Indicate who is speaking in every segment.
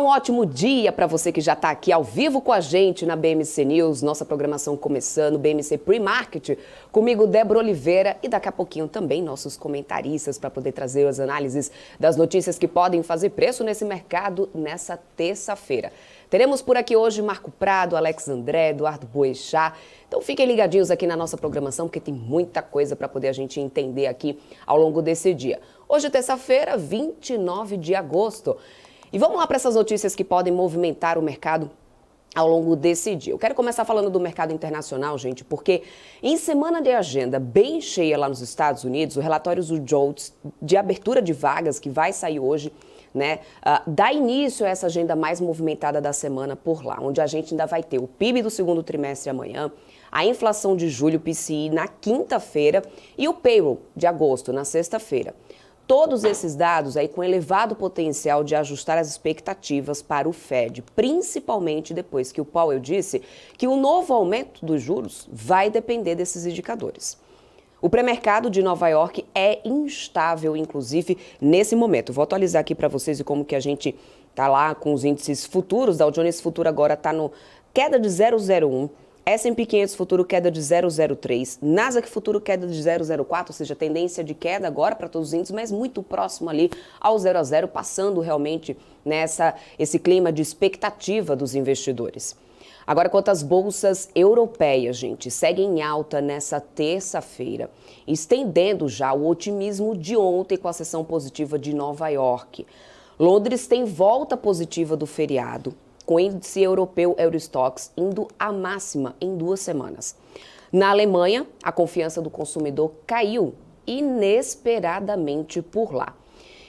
Speaker 1: um ótimo dia para você que já está aqui ao vivo com a gente na BMC News, nossa programação começando, BMC Pre-Market, comigo Débora Oliveira e daqui a pouquinho também nossos comentaristas para poder trazer as análises das notícias que podem fazer preço nesse mercado nessa terça-feira. Teremos por aqui hoje Marco Prado, Alex André, Eduardo Boechat. Então fiquem ligadinhos aqui na nossa programação, porque tem muita coisa para poder a gente entender aqui ao longo desse dia. Hoje, terça-feira, 29 de agosto. E vamos lá para essas notícias que podem movimentar o mercado ao longo desse dia. Eu quero começar falando do mercado internacional, gente, porque em semana de agenda bem cheia lá nos Estados Unidos, o relatório do JOLTS de abertura de vagas que vai sair hoje, dá início a essa agenda mais movimentada da semana por lá, onde a gente ainda vai ter o PIB do segundo trimestre amanhã, a inflação de julho, PCI, na quinta-feira e o payroll de agosto, na sexta-feira. Todos esses dados aí com elevado potencial de ajustar as expectativas para o Fed, principalmente depois que o Powell disse que o novo aumento dos juros vai depender desses indicadores. O pré-mercado de Nova York é instável, inclusive, nesse momento. Vou atualizar aqui para vocês como que a gente está lá com os índices futuros. Dow Jones Futuro agora está no queda de 0,01. S&P 500 Futuro queda de 0,03, Nasdaq Futuro queda de 0,04, ou seja, tendência de queda agora para todos os índices, mas muito próximo ali ao 0 a 0, passando realmente esse clima de expectativa dos investidores. Agora, quanto às bolsas europeias, gente, seguem em alta nessa terça-feira, estendendo já o otimismo de ontem com a sessão positiva de Nova York. Londres tem volta positiva do feriado, com o índice europeu Eurostoxx indo à máxima em 2 semanas. Na Alemanha, a confiança do consumidor caiu inesperadamente por lá.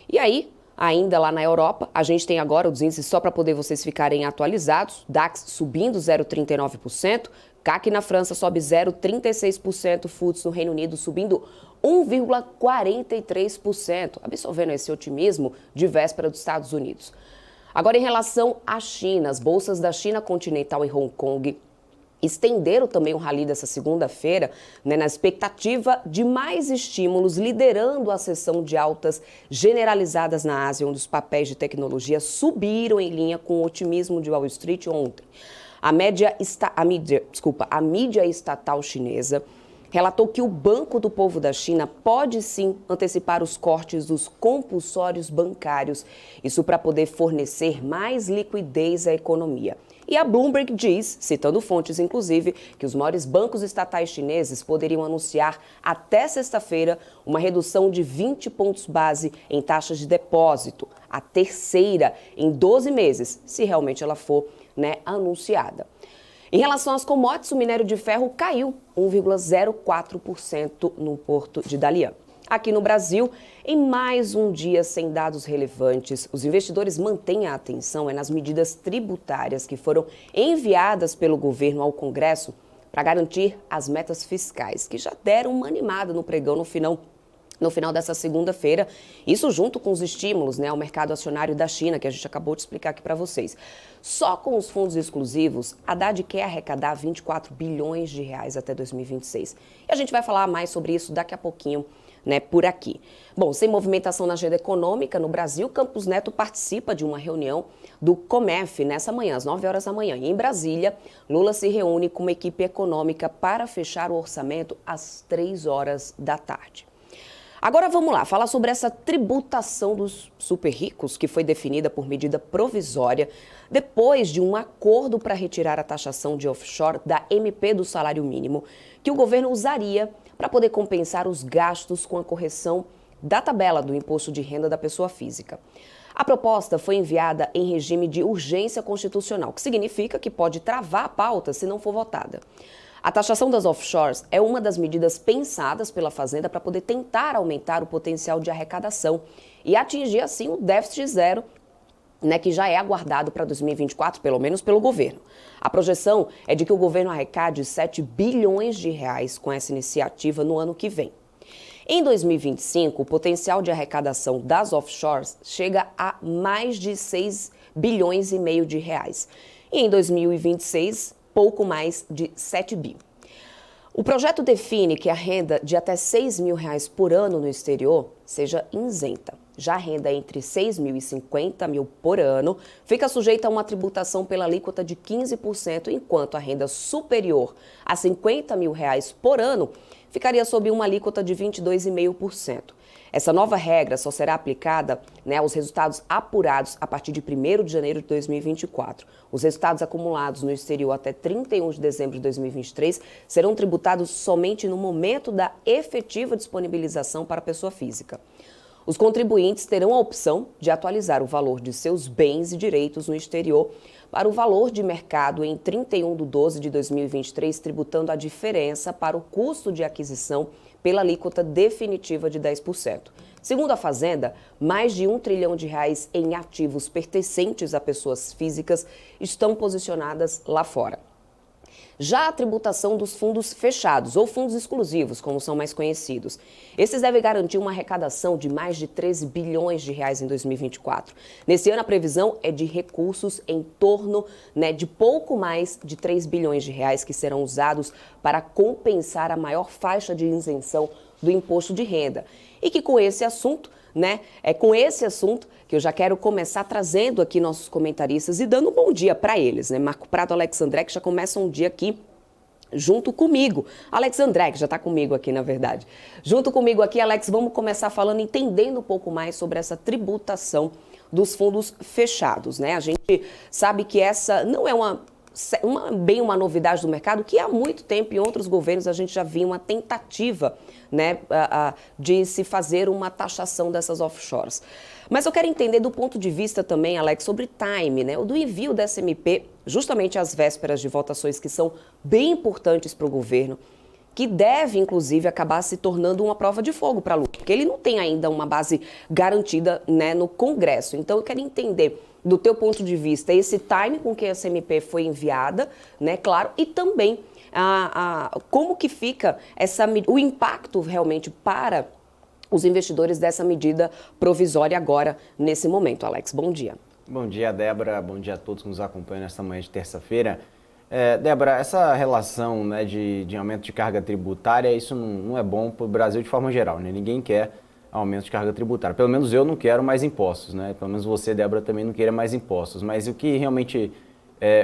Speaker 1: E aí, ainda lá na Europa, a gente tem agora os índices só para poder vocês ficarem atualizados, DAX subindo 0,39%, CAC na França sobe 0,36%, FTSE no Reino Unido subindo 1,43%, absorvendo esse otimismo de véspera dos Estados Unidos. Agora, em relação à China, as bolsas da China continental e Hong Kong estenderam também o rally dessa segunda-feira, na expectativa de mais estímulos, liderando a sessão de altas generalizadas na Ásia, onde os papéis de tecnologia subiram em linha com o otimismo de Wall Street ontem. A mídia estatal chinesa relatou que o Banco do Povo da China pode sim antecipar os cortes dos compulsórios bancários, isso para poder fornecer mais liquidez à economia. E a Bloomberg diz, citando fontes inclusive, que os maiores bancos estatais chineses poderiam anunciar até sexta-feira uma redução de 20 pontos base em taxas de depósito, a terceira em 12 meses, se realmente ela for anunciada. Em relação às commodities, o minério de ferro caiu 1,04% no porto de Dalian. Aqui no Brasil, em mais um dia sem dados relevantes, os investidores mantêm a atenção nas medidas tributárias que foram enviadas pelo governo ao Congresso para garantir as metas fiscais, que já deram uma animada no pregão no final dessa segunda-feira, isso junto com os estímulos ao mercado acionário da China, que a gente acabou de explicar aqui para vocês. Só com os fundos exclusivos, a Haddad quer arrecadar 24 bilhões de reais até 2026. E a gente vai falar mais sobre isso daqui a pouquinho, por aqui. Bom, sem movimentação na agenda econômica, no Brasil, Campos Neto participa de uma reunião do Comef nessa manhã, às 9 horas da manhã. E em Brasília, Lula se reúne com uma equipe econômica para fechar o orçamento às 3 horas da tarde. Agora vamos lá, falar sobre essa tributação dos super ricos que foi definida por medida provisória depois de um acordo para retirar a taxação de offshore da MP do salário mínimo, que o governo usaria para poder compensar os gastos com a correção da tabela do imposto de renda da pessoa física. A proposta foi enviada em regime de urgência constitucional, que significa que pode travar a pauta se não for votada. A taxação das offshores é uma das medidas pensadas pela Fazenda para poder tentar aumentar o potencial de arrecadação e atingir, assim, o déficit zero, que já é aguardado para 2024, pelo menos pelo governo. A projeção é de que o governo arrecade 7 bilhões de reais com essa iniciativa no ano que vem. Em 2025, o potencial de arrecadação das offshores chega a mais de 6 bilhões e meio de reais. E em 2026, pouco mais de 7 bi. O projeto define que a renda de até R$ 6.000 por ano no exterior seja isenta. Já a renda entre 6 mil e 50 mil por ano fica sujeita a uma tributação pela alíquota de 15%, enquanto a renda superior a 50 mil reais por ano ficaria sob uma alíquota de 22,5%. Essa nova regra só será aplicada, aos resultados apurados a partir de 1º de janeiro de 2024. Os resultados acumulados no exterior até 31 de dezembro de 2023 serão tributados somente no momento da efetiva disponibilização para a pessoa física. Os contribuintes terão a opção de atualizar o valor de seus bens e direitos no exterior para o valor de mercado em 31 de 12 de 2023, tributando a diferença para o custo de aquisição pela alíquota definitiva de 10%. Segundo a Fazenda, mais de R$ 1 trilhão em ativos pertencentes a pessoas físicas estão posicionadas lá fora. Já a tributação dos fundos fechados, ou fundos exclusivos, como são mais conhecidos. Esses devem garantir uma arrecadação de mais de 13 bilhões de reais em 2024. Nesse ano, a previsão é de recursos em torno de pouco mais de 3 bilhões de reais que serão usados para compensar a maior faixa de isenção do imposto de renda. E que com esse assunto, é com esse assunto que eu já quero começar trazendo aqui nossos comentaristas e dando um bom dia para eles, Marco Prado, Alex André, que já começam um dia aqui junto comigo. Alex André, que já está comigo aqui, na verdade. Junto comigo aqui, Alex, vamos começar falando, entendendo um pouco mais sobre essa tributação dos fundos fechados, A gente sabe que essa não é bem uma novidade do mercado, que há muito tempo em outros governos a gente já via uma tentativa de se fazer uma taxação dessas offshores. Mas eu quero entender do ponto de vista também, Alex, sobre time, do envio dessa MP, justamente às vésperas de votações que são bem importantes para o governo, que deve, inclusive, acabar se tornando uma prova de fogo para Lula, porque ele não tem ainda uma base garantida no Congresso. Então, eu quero entender, do teu ponto de vista, esse time com que essa MP foi enviada, claro, e também como que fica o impacto realmente para os investidores dessa medida provisória agora, nesse momento. Alex, bom dia.
Speaker 2: Bom dia, Débora. Bom dia a todos que nos acompanham nesta manhã de terça-feira. Débora, essa relação de aumento de carga tributária, isso não é bom para o Brasil de forma geral, Ninguém quer aumento de carga tributária. Pelo menos eu não quero mais impostos, Pelo menos você, Débora, também não queira mais impostos. Mas o que realmente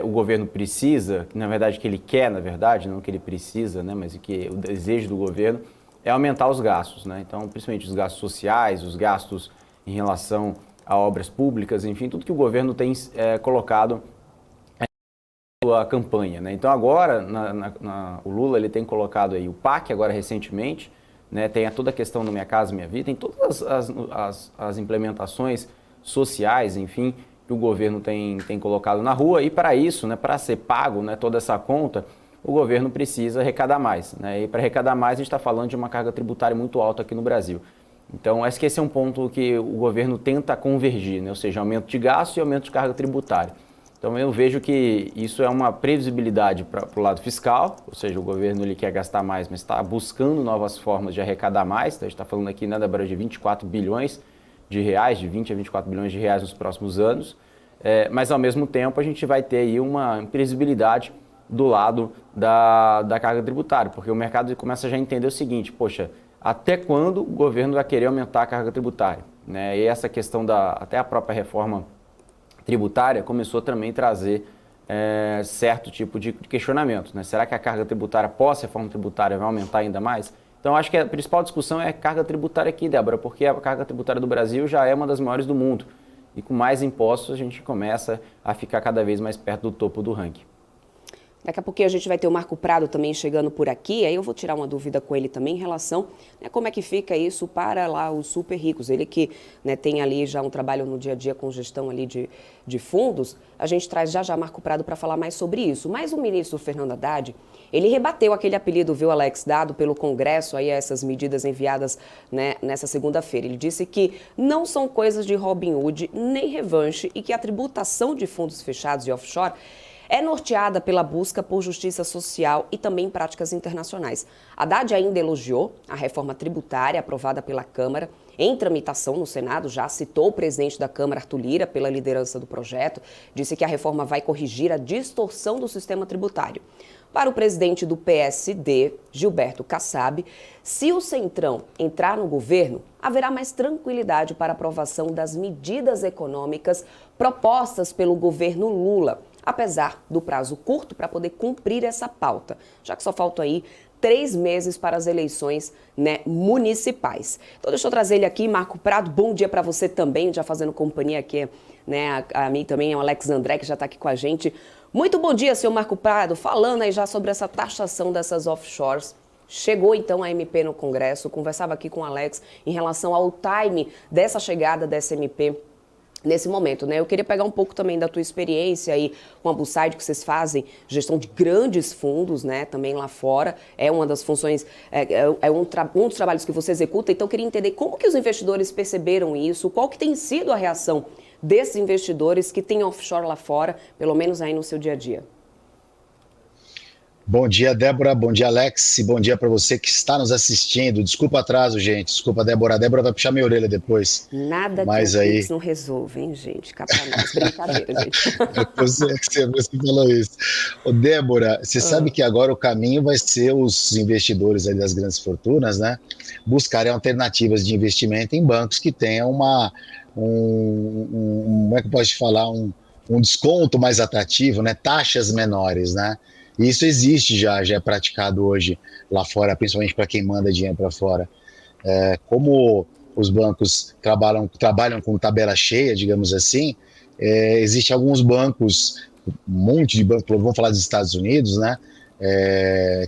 Speaker 2: o governo precisa, que na verdade que ele quer, na verdade, não que ele precisa, mas o desejo do governo é aumentar os gastos, Então, principalmente os gastos sociais, os gastos em relação a obras públicas, enfim, tudo que o governo tem colocado a campanha, Então agora o Lula ele tem colocado aí o PAC agora recentemente, tem toda a questão do Minha Casa Minha Vida, tem todas as implementações sociais, enfim, que o governo tem colocado na rua e para isso, para ser pago toda essa conta, o governo precisa arrecadar mais, E para arrecadar mais a gente está falando de uma carga tributária muito alta aqui no Brasil. Então esse é um ponto que o governo tenta convergir, Ou seja, aumento de gasto e aumento de carga tributária. Então eu vejo que isso é uma previsibilidade para o lado fiscal, ou seja, o governo ele quer gastar mais, mas está buscando novas formas de arrecadar mais. Então, a gente está falando aqui Débora, de 24 bilhões de reais, de 20 a 24 bilhões de reais nos próximos anos. Mas ao mesmo tempo a gente vai ter aí uma imprevisibilidade do lado da carga tributária, porque o mercado começa já a entender o seguinte, poxa, até quando o governo vai querer aumentar a carga tributária? E essa questão até a própria reforma tributária começou também a trazer certo tipo de questionamento. Será que a carga tributária pós-reforma tributária vai aumentar ainda mais? Então, acho que a principal discussão é a carga tributária aqui, Débora, porque a carga tributária do Brasil já é uma das maiores do mundo. E com mais impostos, a gente começa a ficar cada vez mais perto do topo do ranking.
Speaker 1: Daqui a pouquinho a gente vai ter o Marco Prado também chegando por aqui, aí eu vou tirar uma dúvida com ele também em relação como é que fica isso para lá os super ricos. Ele que tem ali já um trabalho no dia a dia com gestão ali de fundos, a gente traz já Marco Prado para falar mais sobre isso. Mas o ministro Fernando Haddad, ele rebateu aquele apelido, viu, Alex, dado pelo Congresso aí a essas medidas enviadas nessa segunda-feira. Ele disse que não são coisas de Robin Hood nem revanche e que a tributação de fundos fechados e offshore é norteada pela busca por justiça social e também práticas internacionais. Haddad ainda elogiou a reforma tributária aprovada pela Câmara, em tramitação no Senado, já citou o presidente da Câmara, Arthur Lira, pela liderança do projeto, disse que a reforma vai corrigir a distorção do sistema tributário. Para o presidente do PSD, Gilberto Kassab, se o Centrão entrar no governo, haverá mais tranquilidade para a aprovação das medidas econômicas propostas pelo governo Lula, apesar do prazo curto para poder cumprir essa pauta, já que só faltam aí 3 meses para as eleições, né, municipais. Então deixa eu trazer ele aqui, Marco Prado, bom dia para você também, já fazendo companhia aqui, né, a mim também, é o Alex André, que já está aqui com a gente. Muito bom dia, senhor Marco Prado, falando aí já sobre essa taxação dessas offshores. Chegou então a MP no Congresso, conversava aqui com o Alex em relação ao time dessa chegada dessa MP nesse momento, né? Eu queria pegar um pouco também da tua experiência aí com a Busaid, que vocês fazem gestão de grandes fundos, né? Também lá fora, é uma das funções, um dos trabalhos que você executa. Então eu queria entender como que os investidores perceberam isso, qual que tem sido a reação desses investidores que têm offshore lá fora, pelo menos aí no seu dia a dia.
Speaker 3: Bom dia, Débora. Bom dia, Alex. E bom dia para você que está nos assistindo. Desculpa o atraso, gente. Desculpa, Débora. A Débora vai puxar minha orelha depois.
Speaker 1: Nada
Speaker 3: mas
Speaker 1: que
Speaker 3: aí...
Speaker 1: Pix não resolve, hein, gente? Cá pra nós. Brincadeira, gente.
Speaker 3: Você falou isso. Ô, Débora, você sabe que agora o caminho vai ser os investidores aí das grandes fortunas, né? Buscarem alternativas de investimento em bancos que tenham como é que eu posso te falar? Um desconto mais atrativo, né? Taxas menores, né? E isso existe já é praticado hoje lá fora, principalmente para quem manda dinheiro para fora. Como os bancos trabalham com tabela cheia, digamos assim, existe alguns bancos, um monte de bancos, vamos falar dos Estados Unidos, né,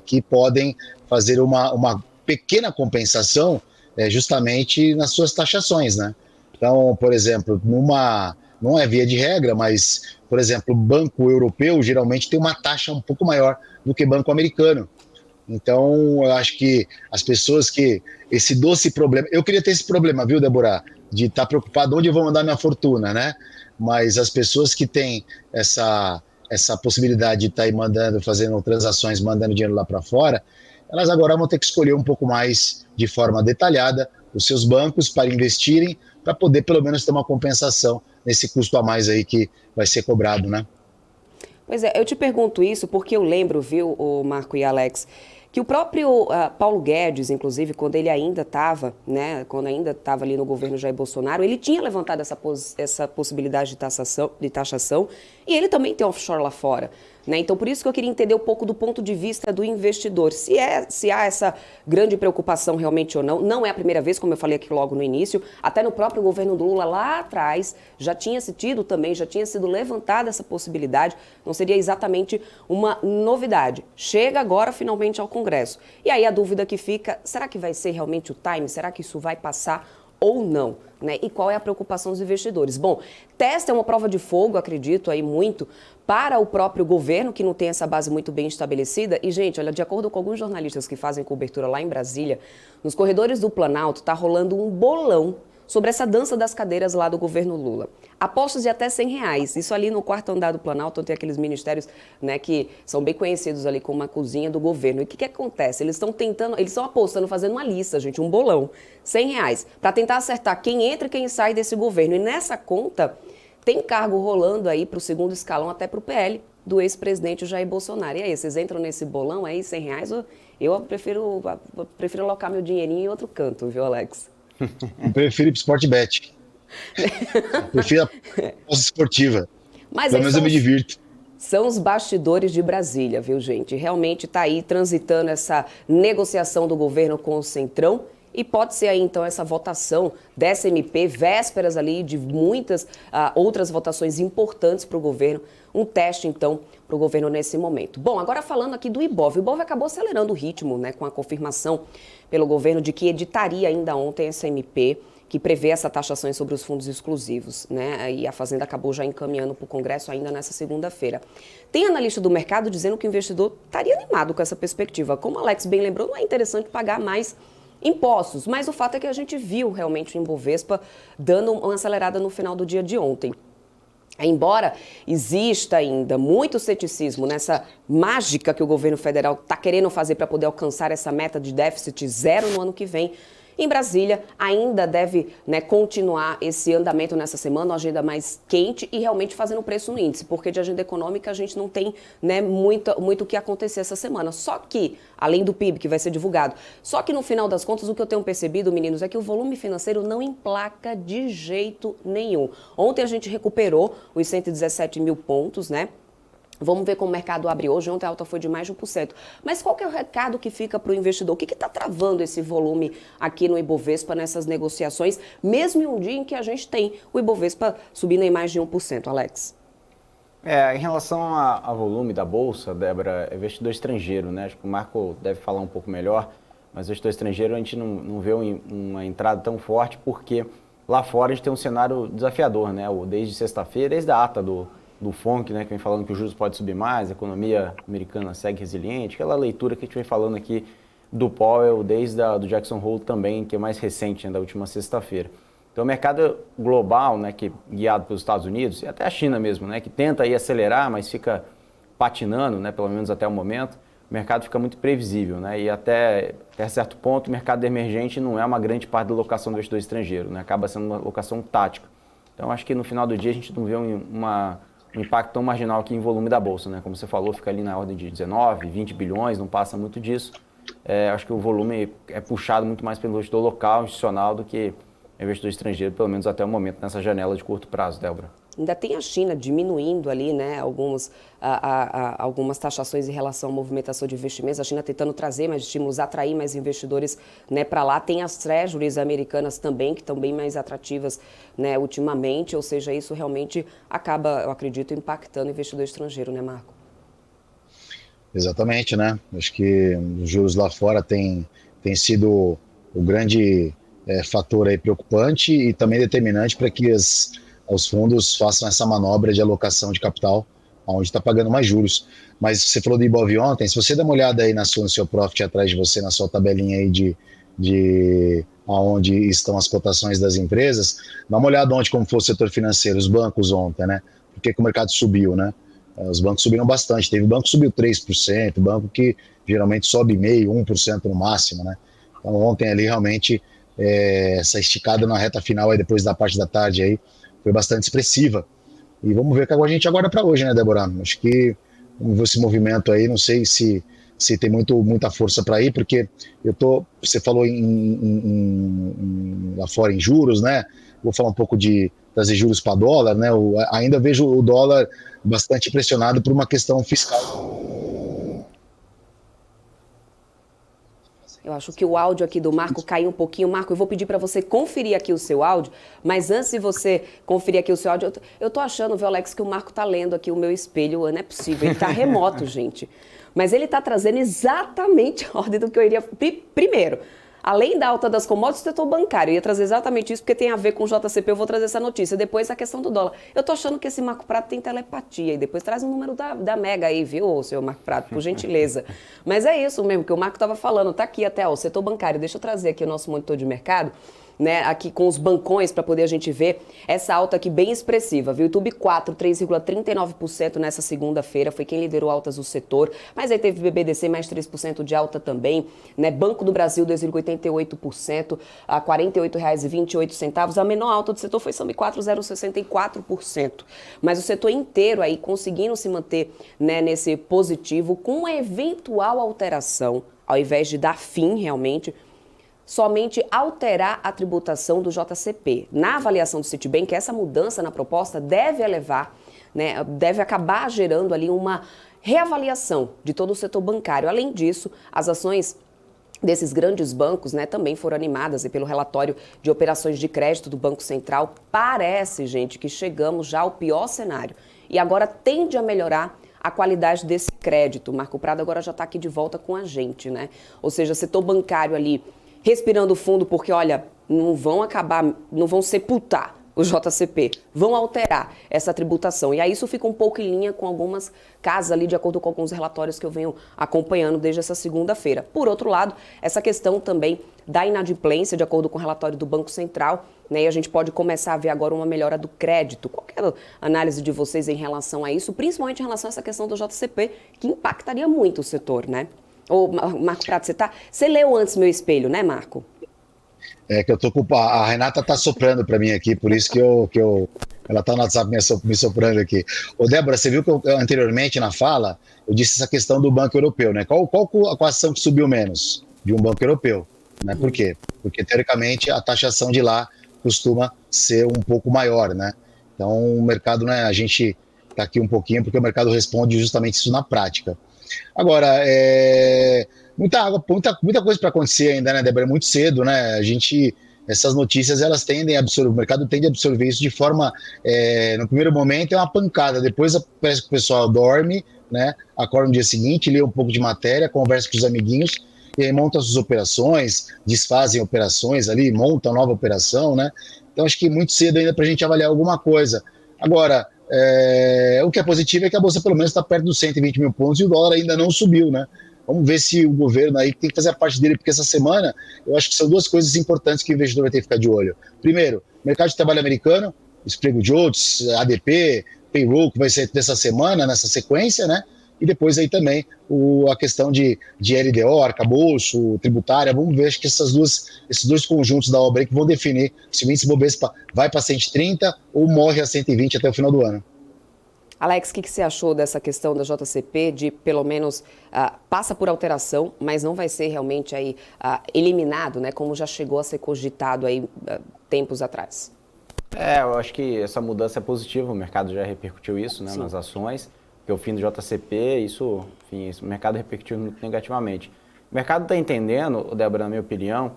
Speaker 3: que podem fazer uma pequena compensação justamente nas suas taxações, né? Então, por exemplo, não é via de regra, mas, por exemplo, o banco europeu geralmente tem uma taxa um pouco maior do que banco americano. Então, eu acho que as pessoas que... Esse doce problema... Eu queria ter esse problema, viu, Débora? De estar preocupado onde eu vou mandar minha fortuna, né? Mas as pessoas que têm essa possibilidade de estar aí fazendo transações, mandando dinheiro lá para fora, elas agora vão ter que escolher um pouco mais de forma detalhada os seus bancos para investirem, para poder pelo menos ter uma compensação nesse custo a mais aí que vai ser cobrado, né?
Speaker 1: Pois é, eu te pergunto isso porque eu lembro, viu, o Marco e Alex, que o próprio Paulo Guedes, inclusive, quando ele ainda estava, né, quando ainda estava ali no governo Jair Bolsonaro, ele tinha levantado essa possibilidade de taxação e ele também tem offshore lá fora. Né? Então, por isso que eu queria entender um pouco do ponto de vista do investidor. Se há essa grande preocupação realmente ou não. Não é a primeira vez, como eu falei aqui logo no início. Até no próprio governo do Lula, lá atrás, já tinha sido levantada essa possibilidade. Não seria exatamente uma novidade. Chega agora, finalmente, ao Congresso. E aí a dúvida que fica, será que vai ser realmente o time? Será que isso vai passar ou não, né? E qual é a preocupação dos investidores? Bom, teste é uma prova de fogo, acredito aí muito, para o próprio governo, que não tem essa base muito bem estabelecida. E, gente, olha, de acordo com alguns jornalistas que fazem cobertura lá em Brasília, nos corredores do Planalto está rolando um bolão sobre essa dança das cadeiras lá do governo Lula. Apostas de até R$100. Isso ali no quarto andar do Planalto, tem aqueles ministérios, né, que são bem conhecidos ali como uma cozinha do governo. E o que acontece? Eles estão apostando, fazendo uma lista, gente, um bolão, R$100, para tentar acertar quem entra e quem sai desse governo. E nessa conta, tem cargo rolando aí para o segundo escalão, até para o PL, do ex-presidente Jair Bolsonaro. E aí, vocês entram nesse bolão aí, R$100? Eu prefiro alocar meu dinheirinho em outro canto, viu, Alex?
Speaker 3: Eu prefiro ir pro Sportbet. Prefiro a aposta esportiva.
Speaker 1: Mas
Speaker 3: pelo menos eu me divirto.
Speaker 1: São os bastidores de Brasília, viu, gente? Realmente está aí transitando essa negociação do governo com o Centrão. E pode ser aí, então, essa votação dessa MP, vésperas ali de muitas outras votações importantes para o governo. Um teste, então, para o governo nesse momento. Bom, agora falando aqui do Ibov. O Ibov acabou acelerando o ritmo, né, com a confirmação pelo governo de que editaria ainda ontem essa MP, que prevê essa taxação sobre os fundos exclusivos, né? E a Fazenda acabou já encaminhando para o Congresso ainda nessa segunda-feira. Tem analista do mercado dizendo que o investidor estaria animado com essa perspectiva. Como o Alex bem lembrou, não é interessante pagar mais impostos, mas o fato é que a gente viu realmente o Ibovespa dando uma acelerada no final do dia de ontem. Embora exista ainda muito ceticismo nessa mágica que o governo federal está querendo fazer para poder alcançar essa meta de déficit zero no ano que vem, em Brasília ainda deve, né, continuar esse andamento nessa semana, uma agenda mais quente e realmente fazendo preço no índice, porque de agenda econômica a gente não tem, né, muito o que acontecer essa semana. Só que, além do PIB que vai ser divulgado, só que no final das contas o que eu tenho percebido, meninos, é que o volume financeiro não emplaca de jeito nenhum. Ontem a gente recuperou os 117 mil pontos, né? Vamos ver como o mercado abre hoje. Ontem a alta foi de mais de 1%. Mas qual que é o recado que fica para o investidor? O que está travando esse volume aqui no Ibovespa nessas negociações, mesmo em um dia em que a gente tem o Ibovespa subindo em mais de 1%, Alex?
Speaker 2: Em relação ao volume da Bolsa, Débora, é investidor estrangeiro, né? Acho que o Marco deve falar um pouco melhor, mas investidor estrangeiro a gente não vê uma entrada tão forte porque lá fora a gente tem um cenário desafiador, né? Desde sexta-feira, desde a ata do FONC, né, que vem falando que os juros podem subir mais, a economia americana segue resiliente, aquela leitura que a gente vem falando aqui do Powell desde do Jackson Hole também, que é mais recente, né, da última sexta-feira. Então o mercado global, né, que guiado pelos Estados Unidos e até a China mesmo, né, que tenta aí acelerar, mas fica patinando, né, pelo menos até o momento, o mercado fica muito previsível, né, e até certo ponto o mercado emergente não é uma grande parte da alocação do investidor estrangeiro, né, acaba sendo uma alocação tática. Então acho que no final do dia a gente não vê um impacto tão marginal aqui em volume da Bolsa, né? Como você falou, fica ali na ordem de 19, 20 bilhões, não passa muito disso. Acho que o volume é puxado muito mais pelo investidor local, institucional, do que investidor estrangeiro, pelo menos até o momento, nessa janela de curto prazo, Débora.
Speaker 1: Ainda tem a China diminuindo ali, né, algumas taxações em relação à movimentação de investimentos. A China tentando trazer mais estímulos, atrair mais investidores, né, para lá. Tem as treasuries americanas também, que estão bem mais atrativas, né, ultimamente. Ou seja, isso realmente acaba, eu acredito, impactando o investidor estrangeiro, né, Marco?
Speaker 3: Exatamente, né? Acho que os juros lá fora tem sido o grande fator aí preocupante e também determinante para que os fundos façam essa manobra de alocação de capital, onde está pagando mais juros. Mas você falou do Ibov ontem, se você der uma olhada aí no seu profit atrás de você, na sua tabelinha aí de onde estão as cotações das empresas, dá uma olhada onde como foi o setor financeiro, os bancos ontem, né? Porque que o mercado subiu, né? Os bancos subiram bastante, teve banco que subiu 3%, banco que geralmente sobe 0,5%, 1% no máximo, né? Então ontem ali realmente essa esticada na reta final aí depois da parte da tarde aí foi bastante expressiva. E vamos ver o que a gente aguarda para hoje, né, Débora? Acho que vamos ver esse movimento aí, não sei se tem muita força para ir, porque você falou lá fora em juros, né? Vou falar um pouco de trazer juros para dólar, né? Ainda vejo o dólar bastante pressionado por uma questão fiscal.
Speaker 1: Eu acho que o áudio aqui do Marco caiu um pouquinho. Marco, eu vou pedir para você conferir aqui o seu áudio, mas antes de você conferir aqui o seu áudio, eu tô achando, viu, Alex, que o Marco tá lendo aqui o meu espelho. Não é possível, ele tá remoto, gente. Mas ele tá trazendo exatamente a ordem do que eu iria... Primeiro, além da alta das commodities, o setor bancário. Eu ia trazer exatamente isso, porque tem a ver com o JCP, eu vou trazer essa notícia. Depois a questão do dólar. Eu tô achando que esse Marco Prato tem telepatia. E depois traz o número da Mega aí, viu, senhor Marco Prato, por gentileza. Mas é isso mesmo, que o Marco tava falando. Tá aqui até, ó, o setor bancário. Deixa eu trazer aqui o nosso monitor de mercado, né, aqui com os bancões para poder a gente ver essa alta aqui bem expressiva, viu? YouTube 4, 3,39% nessa segunda-feira, foi quem liderou altas do setor, mas aí teve BBDC mais 3% de alta também, né? Banco do Brasil 2,88%, a R$ 48,28, a menor alta do setor foi Sami 4,064%, mas o setor inteiro aí conseguindo se manter, né, nesse positivo, com uma eventual alteração, ao invés de dar fim realmente, somente alterar a tributação do JCP. Na avaliação do Citibank, essa mudança na proposta deve elevar, né, deve acabar gerando ali uma reavaliação de todo o setor bancário. Além disso, as ações desses grandes bancos, né, também foram animadas e pelo relatório de operações de crédito do Banco Central. Parece, gente, que chegamos já ao pior cenário e agora tende a melhorar a qualidade desse crédito. Marco Prado agora já está aqui de volta com a gente, né? Ou seja, setor bancário ali respirando fundo, porque, olha, não vão sepultar o JCP, vão alterar essa tributação. E aí isso fica um pouco em linha com algumas casas ali, de acordo com alguns relatórios que eu venho acompanhando desde essa segunda-feira. Por outro lado, essa questão também da inadimplência, de acordo com o relatório do Banco Central, né, e a gente pode começar a ver agora uma melhora do crédito. Qual é a análise de vocês em relação a isso, principalmente em relação a essa questão do JCP, que impactaria muito o setor, né? Ô, Marco Prato, você leu antes meu espelho, né, Marco?
Speaker 3: É que eu tô com a Renata tá soprando para mim aqui, por isso que ela tá no WhatsApp me soprando aqui. Ô Débora, você viu que anteriormente na fala eu disse essa questão do Banco Europeu, né? Qual a ação que subiu menos de um Banco Europeu, né? Por quê? Porque teoricamente a taxação de lá costuma ser um pouco maior, né? Então o mercado, né? A gente tá aqui um pouquinho porque o mercado responde justamente isso na prática. Agora, muita coisa para acontecer ainda, né, Débora? É muito cedo, né? Essas notícias, elas tendem a absorver, o mercado tende a absorver isso de forma, no primeiro momento é uma pancada, depois parece que o pessoal dorme, né? Acorda no dia seguinte, lê um pouco de matéria, conversa com os amiguinhos, e aí monta suas operações, desfazem operações ali, montam nova operação, né? Então acho que muito cedo ainda para a gente avaliar alguma coisa. Agora, o que é positivo é que a Bolsa pelo menos está perto dos 120 mil pontos e o dólar ainda não subiu, né? Vamos ver se o governo aí tem que fazer a parte dele, porque essa semana eu acho que são duas coisas importantes que o investidor vai ter que ficar de olho. Primeiro, mercado de trabalho americano, emprego de outros, ADP, payroll, que vai ser dessa semana, nessa sequência, né? E depois aí também a questão de LDO, arcabouço, tributária. Vamos ver, acho que esses dois conjuntos da obra aí que vão definir se o índice Bovespa vai para 130 ou morre a 120 até o final do ano.
Speaker 1: Alex, o que você achou dessa questão da JCP de, pelo menos, passa por alteração, mas não vai ser realmente aí eliminado, né, como já chegou a ser cogitado aí tempos atrás?
Speaker 2: Eu acho que essa mudança é positiva, o mercado já repercutiu isso, né, nas ações, porque o fim do JCP, isso, enfim, o mercado repercutiu muito negativamente. O mercado está entendendo, Débora, na minha opinião,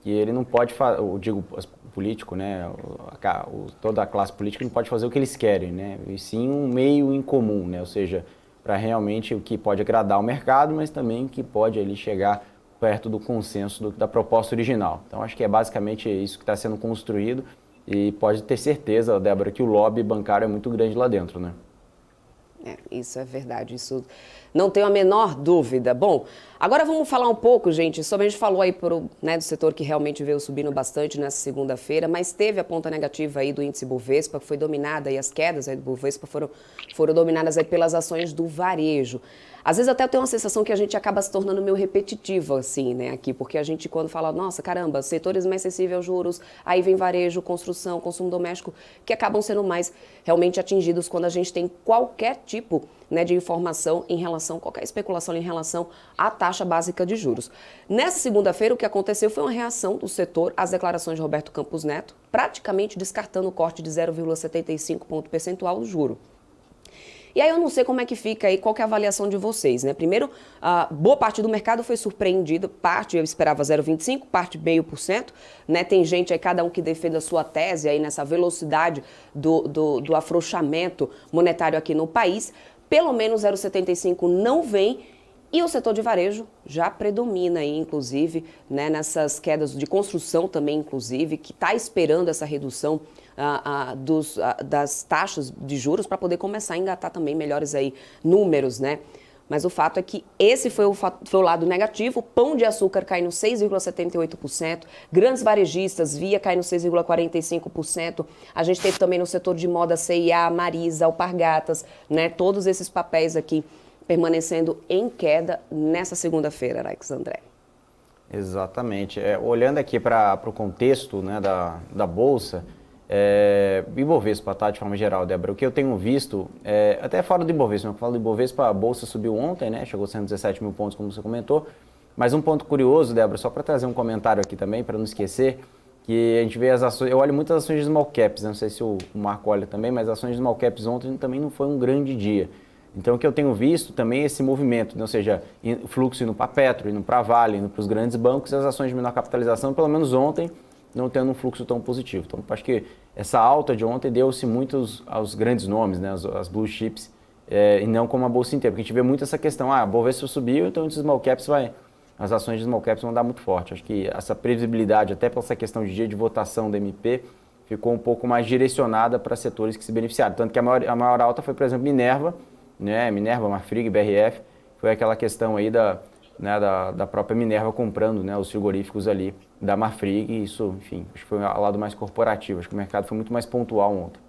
Speaker 2: que ele não pode, eu digo, o político, né, toda a classe política não pode fazer o que eles querem, né, e sim um meio em comum, né, ou seja, para realmente o que pode agradar o mercado, mas também o que pode ali chegar perto do consenso da proposta original. Então acho que é basicamente isso que está sendo construído e pode ter certeza, Débora, que o lobby bancário é muito grande lá dentro, né.
Speaker 1: Isso é verdade, isso não tenho a menor dúvida. Bom, agora vamos falar um pouco, gente, sobre a gente falou aí do setor que realmente veio subindo bastante nessa segunda-feira, mas teve a ponta negativa aí do índice Bovespa, que foi dominada, e as quedas aí do Bovespa foram dominadas aí pelas ações do varejo. Às vezes até eu tenho uma sensação que a gente acaba se tornando meio repetitivo, assim, né, aqui, porque a gente quando fala, nossa, caramba, setores mais sensíveis aos juros, aí vem varejo, construção, consumo doméstico, que acabam sendo mais realmente atingidos quando a gente tem qualquer tipo, né, de informação em relação, qualquer especulação em relação à taxa básica de juros. Nessa segunda-feira, o que aconteceu foi uma reação do setor às declarações de Roberto Campos Neto, praticamente descartando o corte de 0,75 ponto percentual do juro. E aí eu não sei como é que fica aí, qual que é a avaliação de vocês, né? Primeiro, boa parte do mercado foi surpreendida, parte eu esperava 0,25%, parte 0,5%, né? Tem gente aí, cada um que defende a sua tese aí nessa velocidade do afrouxamento monetário aqui no país. Pelo menos 0,75% não vem. E o setor de varejo já predomina aí, inclusive, né, nessas quedas de construção também, inclusive, que está esperando essa redução das taxas de juros para poder começar a engatar também melhores aí números, né? Mas o fato é que esse foi o lado negativo. Pão de açúcar caindo 6,78%, grandes varejistas, Via caindo 6,45%. A gente teve também no setor de moda C&A, Marisa, Alpargatas, né? Todos esses papéis aqui permanecendo em queda nessa segunda-feira, Alex André.
Speaker 2: Exatamente. Olhando aqui para o contexto, né, da Bolsa, Ibovespa, tá, de forma geral, Débora, o que eu tenho visto, até fora do Ibovespa, eu falo do Ibovespa, a Bolsa subiu ontem, né, chegou a 117 mil pontos, como você comentou, mas um ponto curioso, Débora, só para trazer um comentário aqui também, para não esquecer, que a gente vê as ações, eu olho muitas ações de small caps, não sei se o Marco olha também, mas as ações de small caps ontem também não foi um grande dia. Então, o que eu tenho visto também é esse movimento, né? Ou seja, o fluxo indo para a Petro, indo para a Vale, indo para os grandes bancos e as ações de menor capitalização, pelo menos ontem, não tendo um fluxo tão positivo. Então, acho que essa alta de ontem deu-se muito aos grandes nomes, né? As blue chips, e não como a bolsa inteira. Porque a gente vê muito essa questão, a Bovespa subiu, então as ações de small caps vão dar muito forte. Acho que essa previsibilidade, até por essa questão de dia de votação da MP, ficou um pouco mais direcionada para setores que se beneficiaram. Tanto que a maior alta foi, por exemplo, Minerva, né? Minerva, Marfrig, BRF, foi aquela questão aí da própria Minerva comprando, né, os frigoríficos ali da Marfrig, e isso, enfim, acho que foi ao lado mais corporativo, acho que o mercado foi muito mais pontual ontem.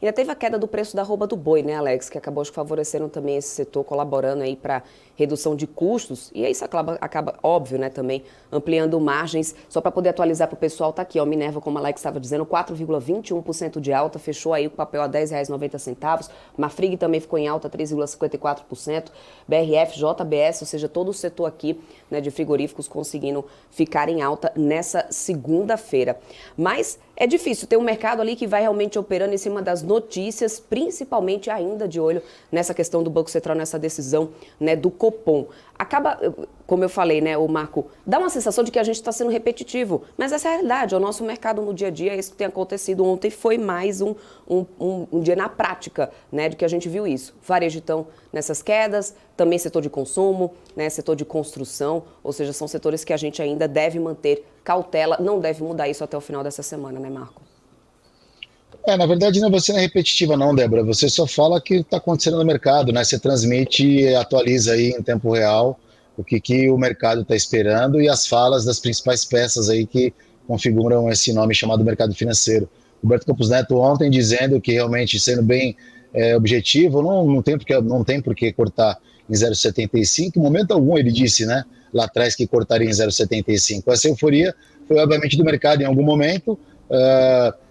Speaker 1: E ainda teve a queda do preço da arroba do boi, né, Alex, que acabou favorecendo também esse setor, colaborando aí para redução de custos, e isso acaba, óbvio, né, também ampliando margens. Só para poder atualizar para o pessoal, tá aqui, ó, Minerva, como a Alex estava dizendo, 4,21% de alta, fechou aí o papel a R$ 10,90. Marfrig também ficou em alta, 3,54%. BRF, JBS, ou seja, todo o setor aqui, né, de frigoríficos conseguindo ficar em alta nessa segunda-feira. Mas é difícil ter um mercado ali que vai realmente operando em cima das notícias, principalmente ainda de olho nessa questão do Banco Central, nessa decisão, né, do Copom. Acaba, como eu falei, né, o Marco, dá uma sensação de que a gente está sendo repetitivo, mas essa é a realidade, é o nosso mercado no dia a dia, é isso que tem acontecido. Ontem foi mais um dia na prática, né, de que a gente viu isso. Varejo, então, nessas quedas, também setor de consumo, né, setor de construção, ou seja, são setores que a gente ainda deve manter cautela, não deve mudar isso até o final dessa semana, né, Marco?
Speaker 3: Na verdade, você não é repetitiva não, Débora, você só fala o que está acontecendo no mercado, né? Você transmite e atualiza aí em tempo real o que o mercado está esperando e as falas das principais peças aí que configuram esse nome chamado mercado financeiro. Roberto Campos Neto ontem dizendo que realmente, sendo bem objetivo, não tem por que cortar em 0,75, em momento algum ele disse, né, lá atrás que cortaria em 0,75. Essa euforia foi obviamente do mercado em algum momento,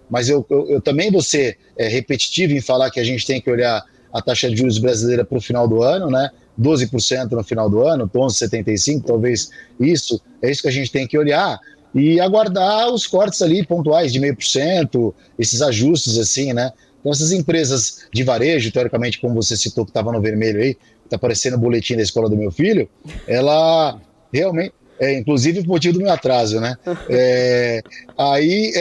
Speaker 3: mas eu também vou ser repetitivo em falar que a gente tem que olhar a taxa de juros brasileira para o final do ano, né? 12% no final do ano, 11,75%, talvez isso, é isso que a gente tem que olhar e aguardar os cortes ali pontuais de 0,5%, esses ajustes assim, né? Então essas empresas de varejo, teoricamente, como você citou que estava no vermelho aí, está aparecendo o boletim da escola do meu filho, ela realmente... inclusive por motivo do meu atraso, né? Aí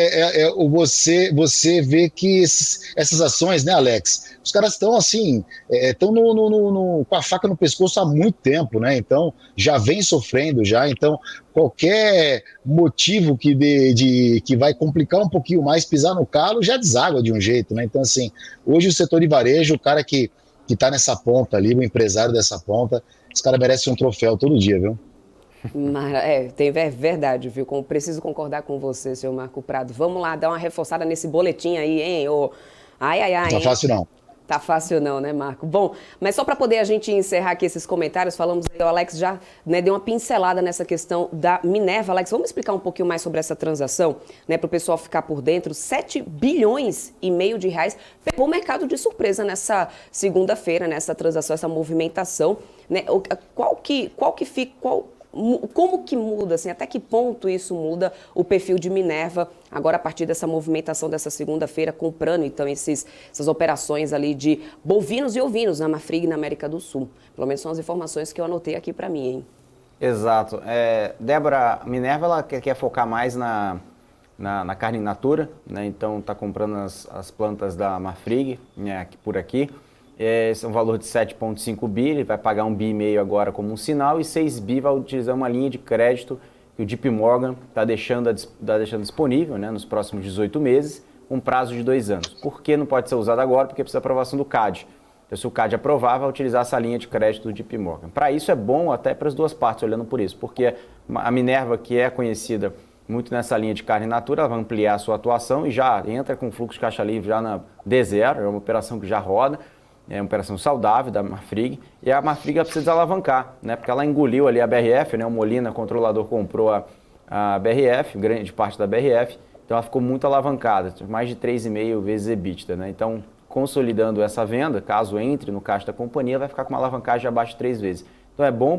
Speaker 3: você vê que essas ações, né, Alex? Os caras estão assim, estão com a faca no pescoço há muito tempo, né? Então já vem sofrendo já. Então qualquer motivo que vai complicar um pouquinho mais, pisar no calo, já deságua de um jeito, né? Então assim, hoje o setor de varejo, o cara que está nessa ponta ali, o empresário dessa ponta, esse cara merece um troféu todo dia, viu?
Speaker 1: É verdade, viu? Preciso concordar com você, senhor Marco Prado. Vamos lá, dar uma reforçada nesse boletim aí, hein? Ai,
Speaker 3: Não tá fácil, não.
Speaker 1: Tá fácil não, né, Marco? Bom, mas só para poder a gente encerrar aqui esses comentários, falamos aí, o Alex já, né, deu uma pincelada nessa questão da Minerva. Alex, vamos explicar um pouquinho mais sobre essa transação, né, para o pessoal ficar por dentro. 7,5 bilhões de reais pegou o mercado de surpresa nessa segunda-feira, nessa transação, essa movimentação, né? Como que muda, assim, até que ponto isso muda o perfil de Minerva, agora a partir dessa movimentação dessa segunda-feira, comprando então essas operações ali de bovinos e ovinos na Marfrig na América do Sul. Pelo menos são as informações que eu anotei aqui para mim, hein?
Speaker 2: Exato. Débora, a Minerva ela quer focar mais na carne in natura, né? Então está comprando as plantas da Marfrig, né, por aqui. Esse é um valor de 7,5 bi, ele vai pagar 1,5 bi agora como um sinal e 6 bi vai utilizar uma linha de crédito que o JP Morgan está deixando disponível, né, nos próximos 18 meses, com prazo de 2 anos. Por que não pode ser usado agora? Porque precisa de aprovação do CAD. Então, se o CAD aprovar, vai utilizar essa linha de crédito do JP Morgan. Para isso é bom até para as duas partes, olhando por isso, porque a Minerva, que é conhecida muito nessa linha de carne in natura, ela vai ampliar a sua atuação e já entra com fluxo de caixa livre já na D0, é uma operação que já roda. É uma operação saudável da Marfrig, e a Marfrig precisa desalavancar, né? Porque ela engoliu ali a BRF, né? O Molina, controlador, comprou a BRF, grande parte da BRF, então ela ficou muito alavancada, mais de 3,5 vezes EBITDA, né? Então, consolidando essa venda, caso entre no caixa da companhia, vai ficar com uma alavancagem abaixo de 3 vezes. Então é bom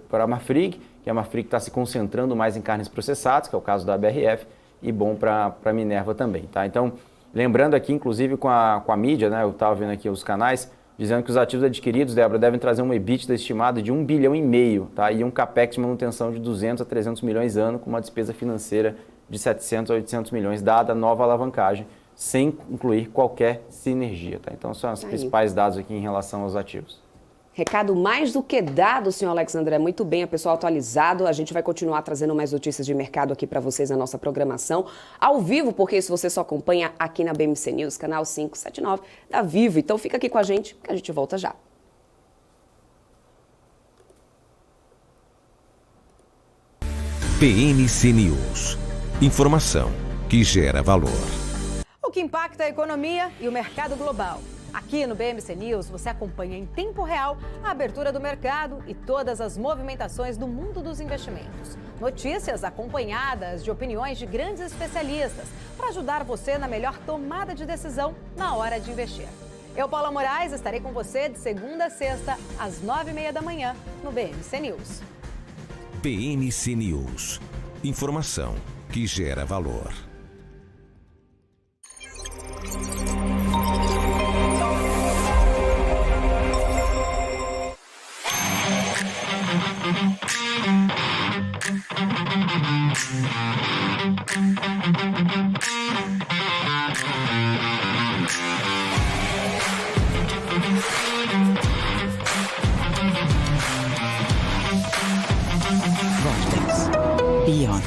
Speaker 2: para a Marfrig, que a Marfrig está se concentrando mais em carnes processadas, que é o caso da BRF, e bom para a Minerva também, tá? Então, lembrando aqui, inclusive, com a mídia, né, eu estava vendo aqui os canais, dizendo que os ativos adquiridos, Débora, devem trazer um EBITDA estimado de 1,5 bilhão, tá? E um capex de manutenção de 200 a 300 milhões ano, com uma despesa financeira de 700 a 800 milhões, dada a nova alavancagem, sem incluir qualquer sinergia, tá? Então, são os principais dados aqui em relação aos ativos.
Speaker 1: Recado mais do que dado, senhor Alex André. Muito bem, pessoal atualizado. A gente vai continuar trazendo mais notícias de mercado aqui para vocês na nossa programação ao vivo, porque isso você só acompanha aqui na BMC News, canal 579 da Vivo. Então fica aqui com a gente, que a gente volta já.
Speaker 4: BMC News. Informação que gera valor.
Speaker 5: O que impacta a economia e o mercado global. Aqui no BMC News você acompanha em tempo real a abertura do mercado e todas as movimentações do mundo dos investimentos. Notícias acompanhadas de opiniões de grandes especialistas para ajudar você na melhor tomada de decisão na hora de investir. Eu, Paula Moraes, estarei com você de segunda a sexta, às 9h30 da manhã, no BMC News.
Speaker 4: BMC News. Informação que gera valor.
Speaker 6: Beyond.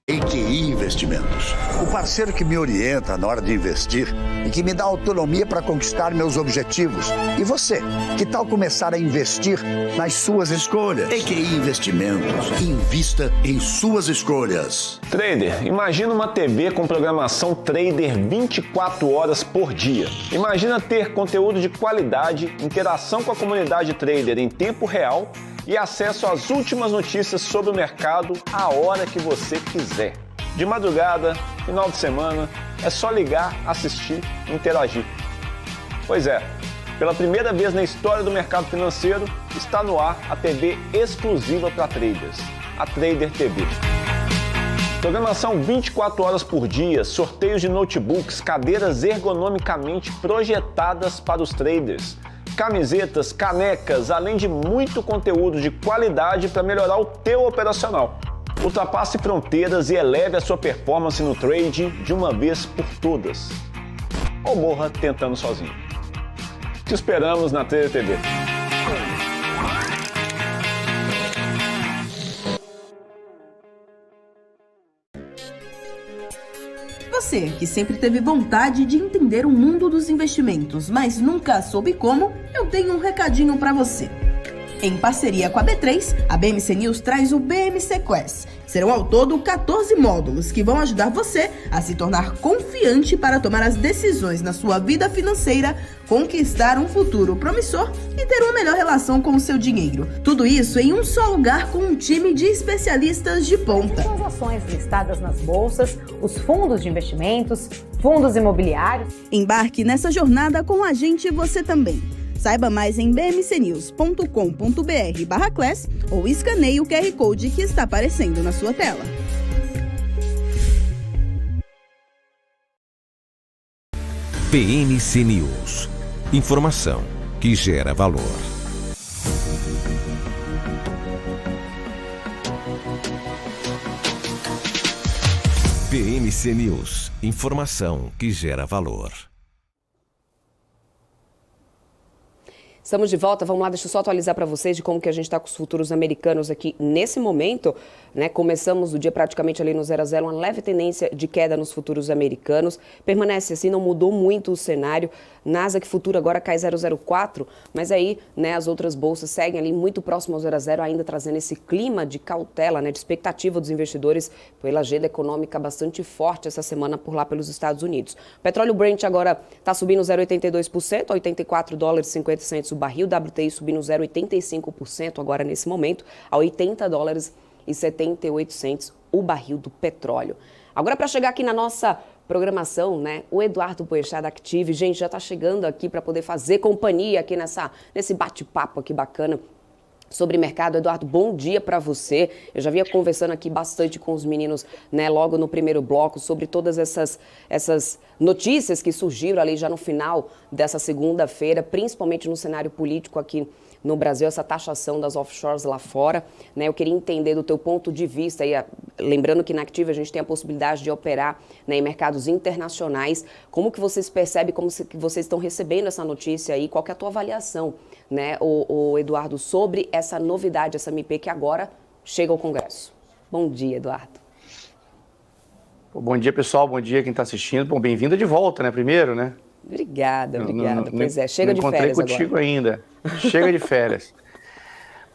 Speaker 7: EQI Investimentos. O parceiro que me orienta na hora de investir e que me dá autonomia para conquistar meus objetivos. E você, que tal começar a investir nas suas escolhas? EQI Investimentos. Invista em suas escolhas.
Speaker 8: Trader, imagina uma TV com programação Trader 24 horas por dia. Imagina ter conteúdo de qualidade, interação com a comunidade Trader em tempo real e acesso às últimas notícias sobre o mercado a hora que você quiser. De madrugada, final de semana, é só ligar, assistir e interagir. Pois é, pela primeira vez na história do mercado financeiro, está no ar a TV exclusiva para traders, a Trader TV. Programação 24 horas por dia, sorteios de notebooks, cadeiras ergonomicamente projetadas para os traders, camisetas, canecas, além de muito conteúdo de qualidade para melhorar o teu operacional. Ultrapasse fronteiras e eleve a sua performance no trade de uma vez por todas. Ou morra tentando sozinho. Te esperamos na Trader TV.
Speaker 6: Você que sempre teve vontade de entender o mundo dos investimentos, mas nunca soube como, eu tenho um recadinho para você. Em parceria com a B3, a BMC News traz o BMC Quest. Serão ao todo 14 módulos que vão ajudar você a se tornar confiante para tomar as decisões na sua vida financeira, conquistar um futuro promissor e ter uma melhor relação com o seu dinheiro. Tudo isso em um só lugar com um time de especialistas de ponta.
Speaker 5: As ações listadas nas bolsas, os fundos de investimentos, fundos imobiliários.
Speaker 6: Embarque nessa jornada com a gente você também. Saiba mais em bmcnews.com.br/class ou escaneie o QR Code que está aparecendo na sua tela.
Speaker 4: BMC News. Informação que gera valor. BMC News. Informação que gera valor.
Speaker 1: Estamos de volta, vamos lá, deixa eu só atualizar para vocês de como que a gente está com os futuros americanos aqui nesse momento, né? Começamos o dia praticamente ali no 0 a 0, uma leve tendência de queda nos futuros americanos, permanece assim, não mudou muito o cenário, Nasdaq futuro agora cai 0,04, mas aí, né, as outras bolsas seguem ali muito próximo ao 0 a 0, ainda trazendo esse clima de cautela, né, de expectativa dos investidores pela agenda econômica bastante forte essa semana por lá pelos Estados Unidos. O petróleo Brent agora está subindo 0,82%, $84,50 o barril, WTI subindo 0,85% agora nesse momento, a $80,78 o barril do petróleo. Agora, para chegar aqui na nossa programação, né, o Eduardo Boechat da Active, gente, já está chegando aqui para poder fazer companhia aqui nesse bate-papo aqui bacana sobre mercado. Eduardo, bom dia para você. Eu já vinha conversando aqui bastante com os meninos, né, logo no primeiro bloco, sobre todas essas notícias que surgiram ali já no final dessa segunda-feira, principalmente no cenário político aqui no Brasil, essa taxação das offshores lá fora, né? Eu queria entender do teu ponto de vista, aí, lembrando que na Active a gente tem a possibilidade de operar, né, em mercados internacionais. Como que vocês percebem, que vocês estão recebendo essa notícia aí? Qual que é a tua avaliação, né, o Eduardo, sobre essa novidade, essa MP que agora chega ao Congresso? Bom dia, Eduardo.
Speaker 9: Bom dia, pessoal. Bom dia quem está assistindo. Bom, bem-vinda de volta, né? Primeiro, né?
Speaker 1: Obrigada. Pois é, chega de férias agora.
Speaker 9: Encontrei contigo ainda. Chega de férias.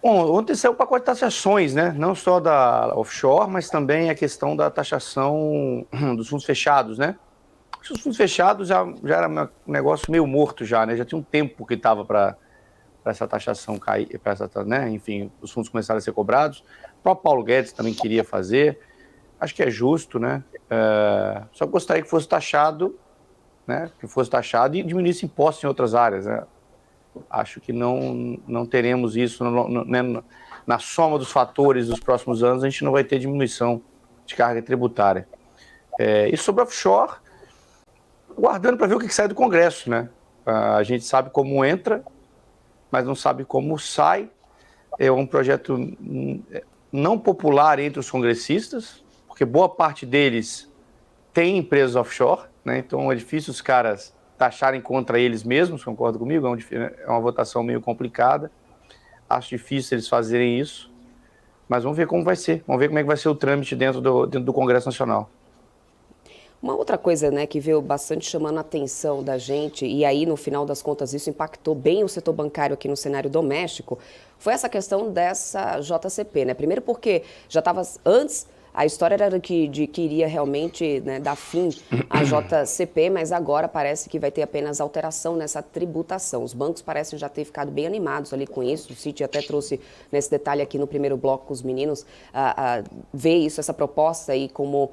Speaker 9: Bom, ontem saiu o pacote de taxações, né? Não só da offshore, mas também a questão da taxação dos fundos fechados, né? Os fundos fechados já era um negócio meio morto já, né? Já tinha um tempo que estava para essa taxação cair, né? Enfim, os fundos começaram a ser cobrados. O próprio Paulo Guedes também queria fazer. Acho que é justo, né? Só gostaria que fosse taxado, né? Que fosse taxado e diminuísse impostos em outras áreas, né? Acho que não teremos isso, né? Na soma dos fatores dos próximos anos, a gente não vai ter diminuição de carga tributária. E sobre offshore, guardando para ver o que sai do Congresso, né? A gente sabe como entra, mas não sabe como sai. É um projeto não popular entre os congressistas, porque boa parte deles tem empresas offshore, né? Então é difícil os caras taxarem contra eles mesmos, concorda comigo? É uma votação meio complicada. Acho difícil eles fazerem isso, mas vamos ver como vai ser. Vamos ver como é que vai ser o trâmite dentro do Congresso Nacional.
Speaker 1: Uma outra coisa, né, que veio bastante chamando a atenção da gente, e aí no final das contas isso impactou bem o setor bancário aqui no cenário doméstico, foi essa questão dessa JCP, né? Primeiro porque já estava antes. A história era que iria realmente, né, dar fim à JCP, mas agora parece que vai ter apenas alteração nessa tributação. Os bancos parecem já ter ficado bem animados ali com isso. O Citi até trouxe nesse detalhe aqui no primeiro bloco com os meninos, ver isso, essa proposta aí como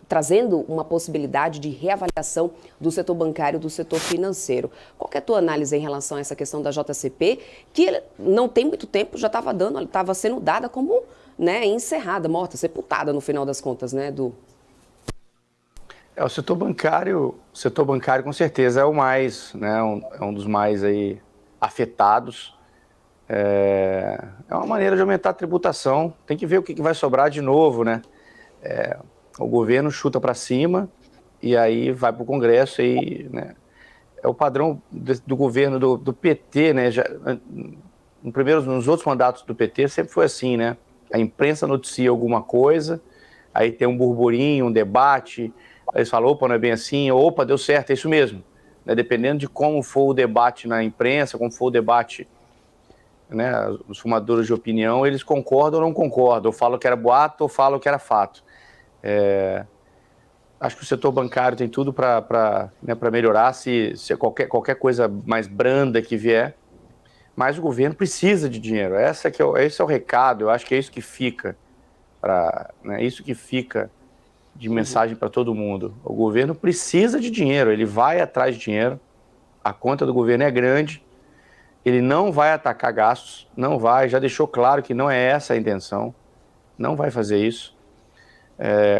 Speaker 1: trazendo uma possibilidade de reavaliação do setor bancário, do setor financeiro. Qual que é a tua análise em relação a essa questão da JCP, que não tem muito tempo, já estava sendo dada como, né, encerrada, morta, sepultada no final das contas, né, Edu?
Speaker 9: O setor bancário com certeza é o mais, né, é um dos mais aí afetados. É uma maneira de aumentar a tributação. Tem que ver o que vai sobrar de novo, né? O governo chuta para cima e aí vai para o Congresso e, né, é o padrão do governo do PT, né? Nos outros mandatos do PT sempre foi assim, né? A imprensa noticia alguma coisa, aí tem um burburinho, um debate, aí eles falam, opa, não é bem assim, opa, deu certo, é isso mesmo. Né? Dependendo de como for o debate na imprensa, como for o debate, né, os formadores de opinião, eles concordam ou não concordam, ou falam que era boato ou falam que era fato. Acho que o setor bancário tem tudo para melhorar, se qualquer coisa mais branda que vier. Mas o governo precisa de dinheiro. Esse é o recado. Eu acho que é isso que fica, né, isso que fica de mensagem para todo mundo. O governo precisa de dinheiro. Ele vai atrás de dinheiro. A conta do governo é grande. Ele não vai atacar gastos. Não vai. Já deixou claro que não é essa a intenção. Não vai fazer isso.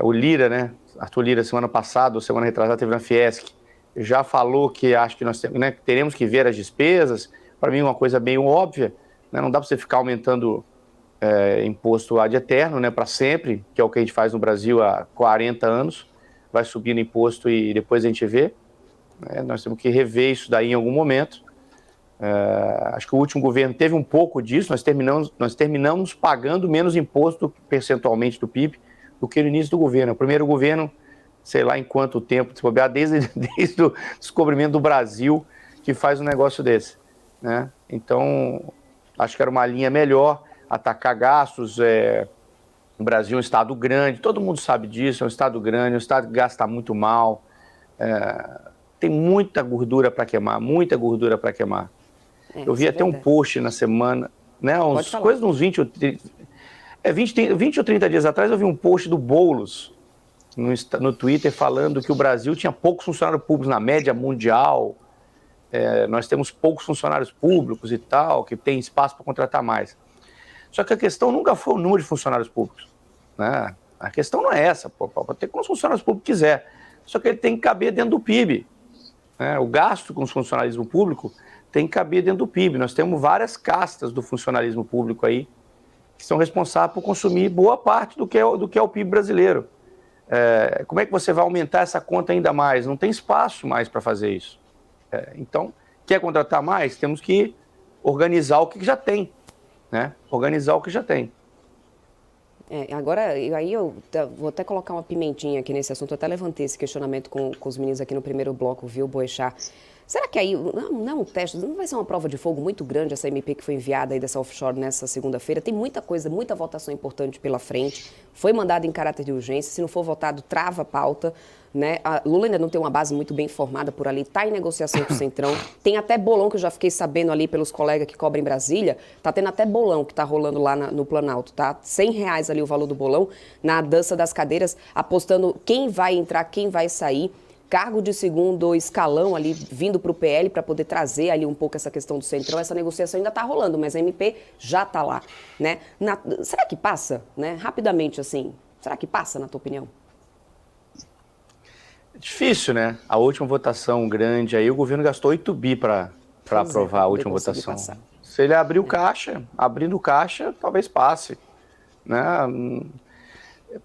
Speaker 9: O Lira, né? Arthur Lira, semana passada, ou semana retrasada, teve na Fiesc. Já falou que acho que nós teremos que ver as despesas. Para mim, uma coisa bem óbvia, né? Não dá para você ficar aumentando imposto ad eterno, né, para sempre, que é o que a gente faz no Brasil há 40 anos, vai subindo imposto e depois a gente vê. Nós temos que rever isso daí em algum momento. Acho que o último governo teve um pouco disso, nós terminamos pagando menos imposto percentualmente do PIB do que no início do governo. O primeiro governo, sei lá em quanto tempo, desde o descobrimento do Brasil, que faz um negócio desse. Né? Então, acho que era uma linha melhor, atacar gastos. O Brasil é um estado grande, todo mundo sabe disso, é um estado grande, um estado que gasta muito mal, tem muita gordura para queimar, eu vi até um post na semana, né, uns 20 ou 30 dias atrás, eu vi um post do Boulos no Twitter falando que o Brasil tinha poucos funcionários públicos na média mundial. Nós temos poucos funcionários públicos e tal, que tem espaço para contratar mais. Só que a questão nunca foi o número de funcionários públicos. Né? A questão não é essa, pode ter quantos funcionários públicos quiser. Só que ele tem que caber dentro do PIB. Né? O gasto com o funcionalismo público tem que caber dentro do PIB. Nós temos várias castas do funcionalismo público aí que são responsáveis por consumir boa parte do que é o PIB brasileiro. Como é que você vai aumentar essa conta ainda mais? Não tem espaço mais para fazer isso. Então, quer contratar mais? Temos que organizar o que já tem, né? Organizar o que já tem.
Speaker 1: Agora, aí eu vou até colocar uma pimentinha aqui nesse assunto. Eu até levantei esse questionamento com os meninos aqui no primeiro bloco, viu, Boechat? Será que aí, não é um teste, não vai ser uma prova de fogo muito grande essa MP que foi enviada aí dessa offshore nessa segunda-feira? Tem muita coisa, muita votação importante pela frente. Foi mandada em caráter de urgência. Se não for votado, trava a pauta, né? A Lula ainda não tem uma base muito bem formada por ali, está em negociação com o Centrão. Tem até bolão que eu já fiquei sabendo ali pelos colegas que cobrem Brasília. Tá tendo até bolão que tá rolando lá no Planalto, tá? R$100 ali o valor do bolão, na dança das cadeiras, apostando quem vai entrar, quem vai sair. Cargo de segundo escalão ali vindo para o PL para poder trazer ali um pouco essa questão do Centrão. Essa negociação ainda está rolando, mas a MP já está lá, né? Será que passa, né? Rapidamente assim, será que passa, na tua opinião?
Speaker 9: É difícil, né? A última votação grande aí, o governo gastou 8 bi para aprovar a última votação. Passar. Se ele abrir o caixa, abrindo o caixa, talvez passe, né?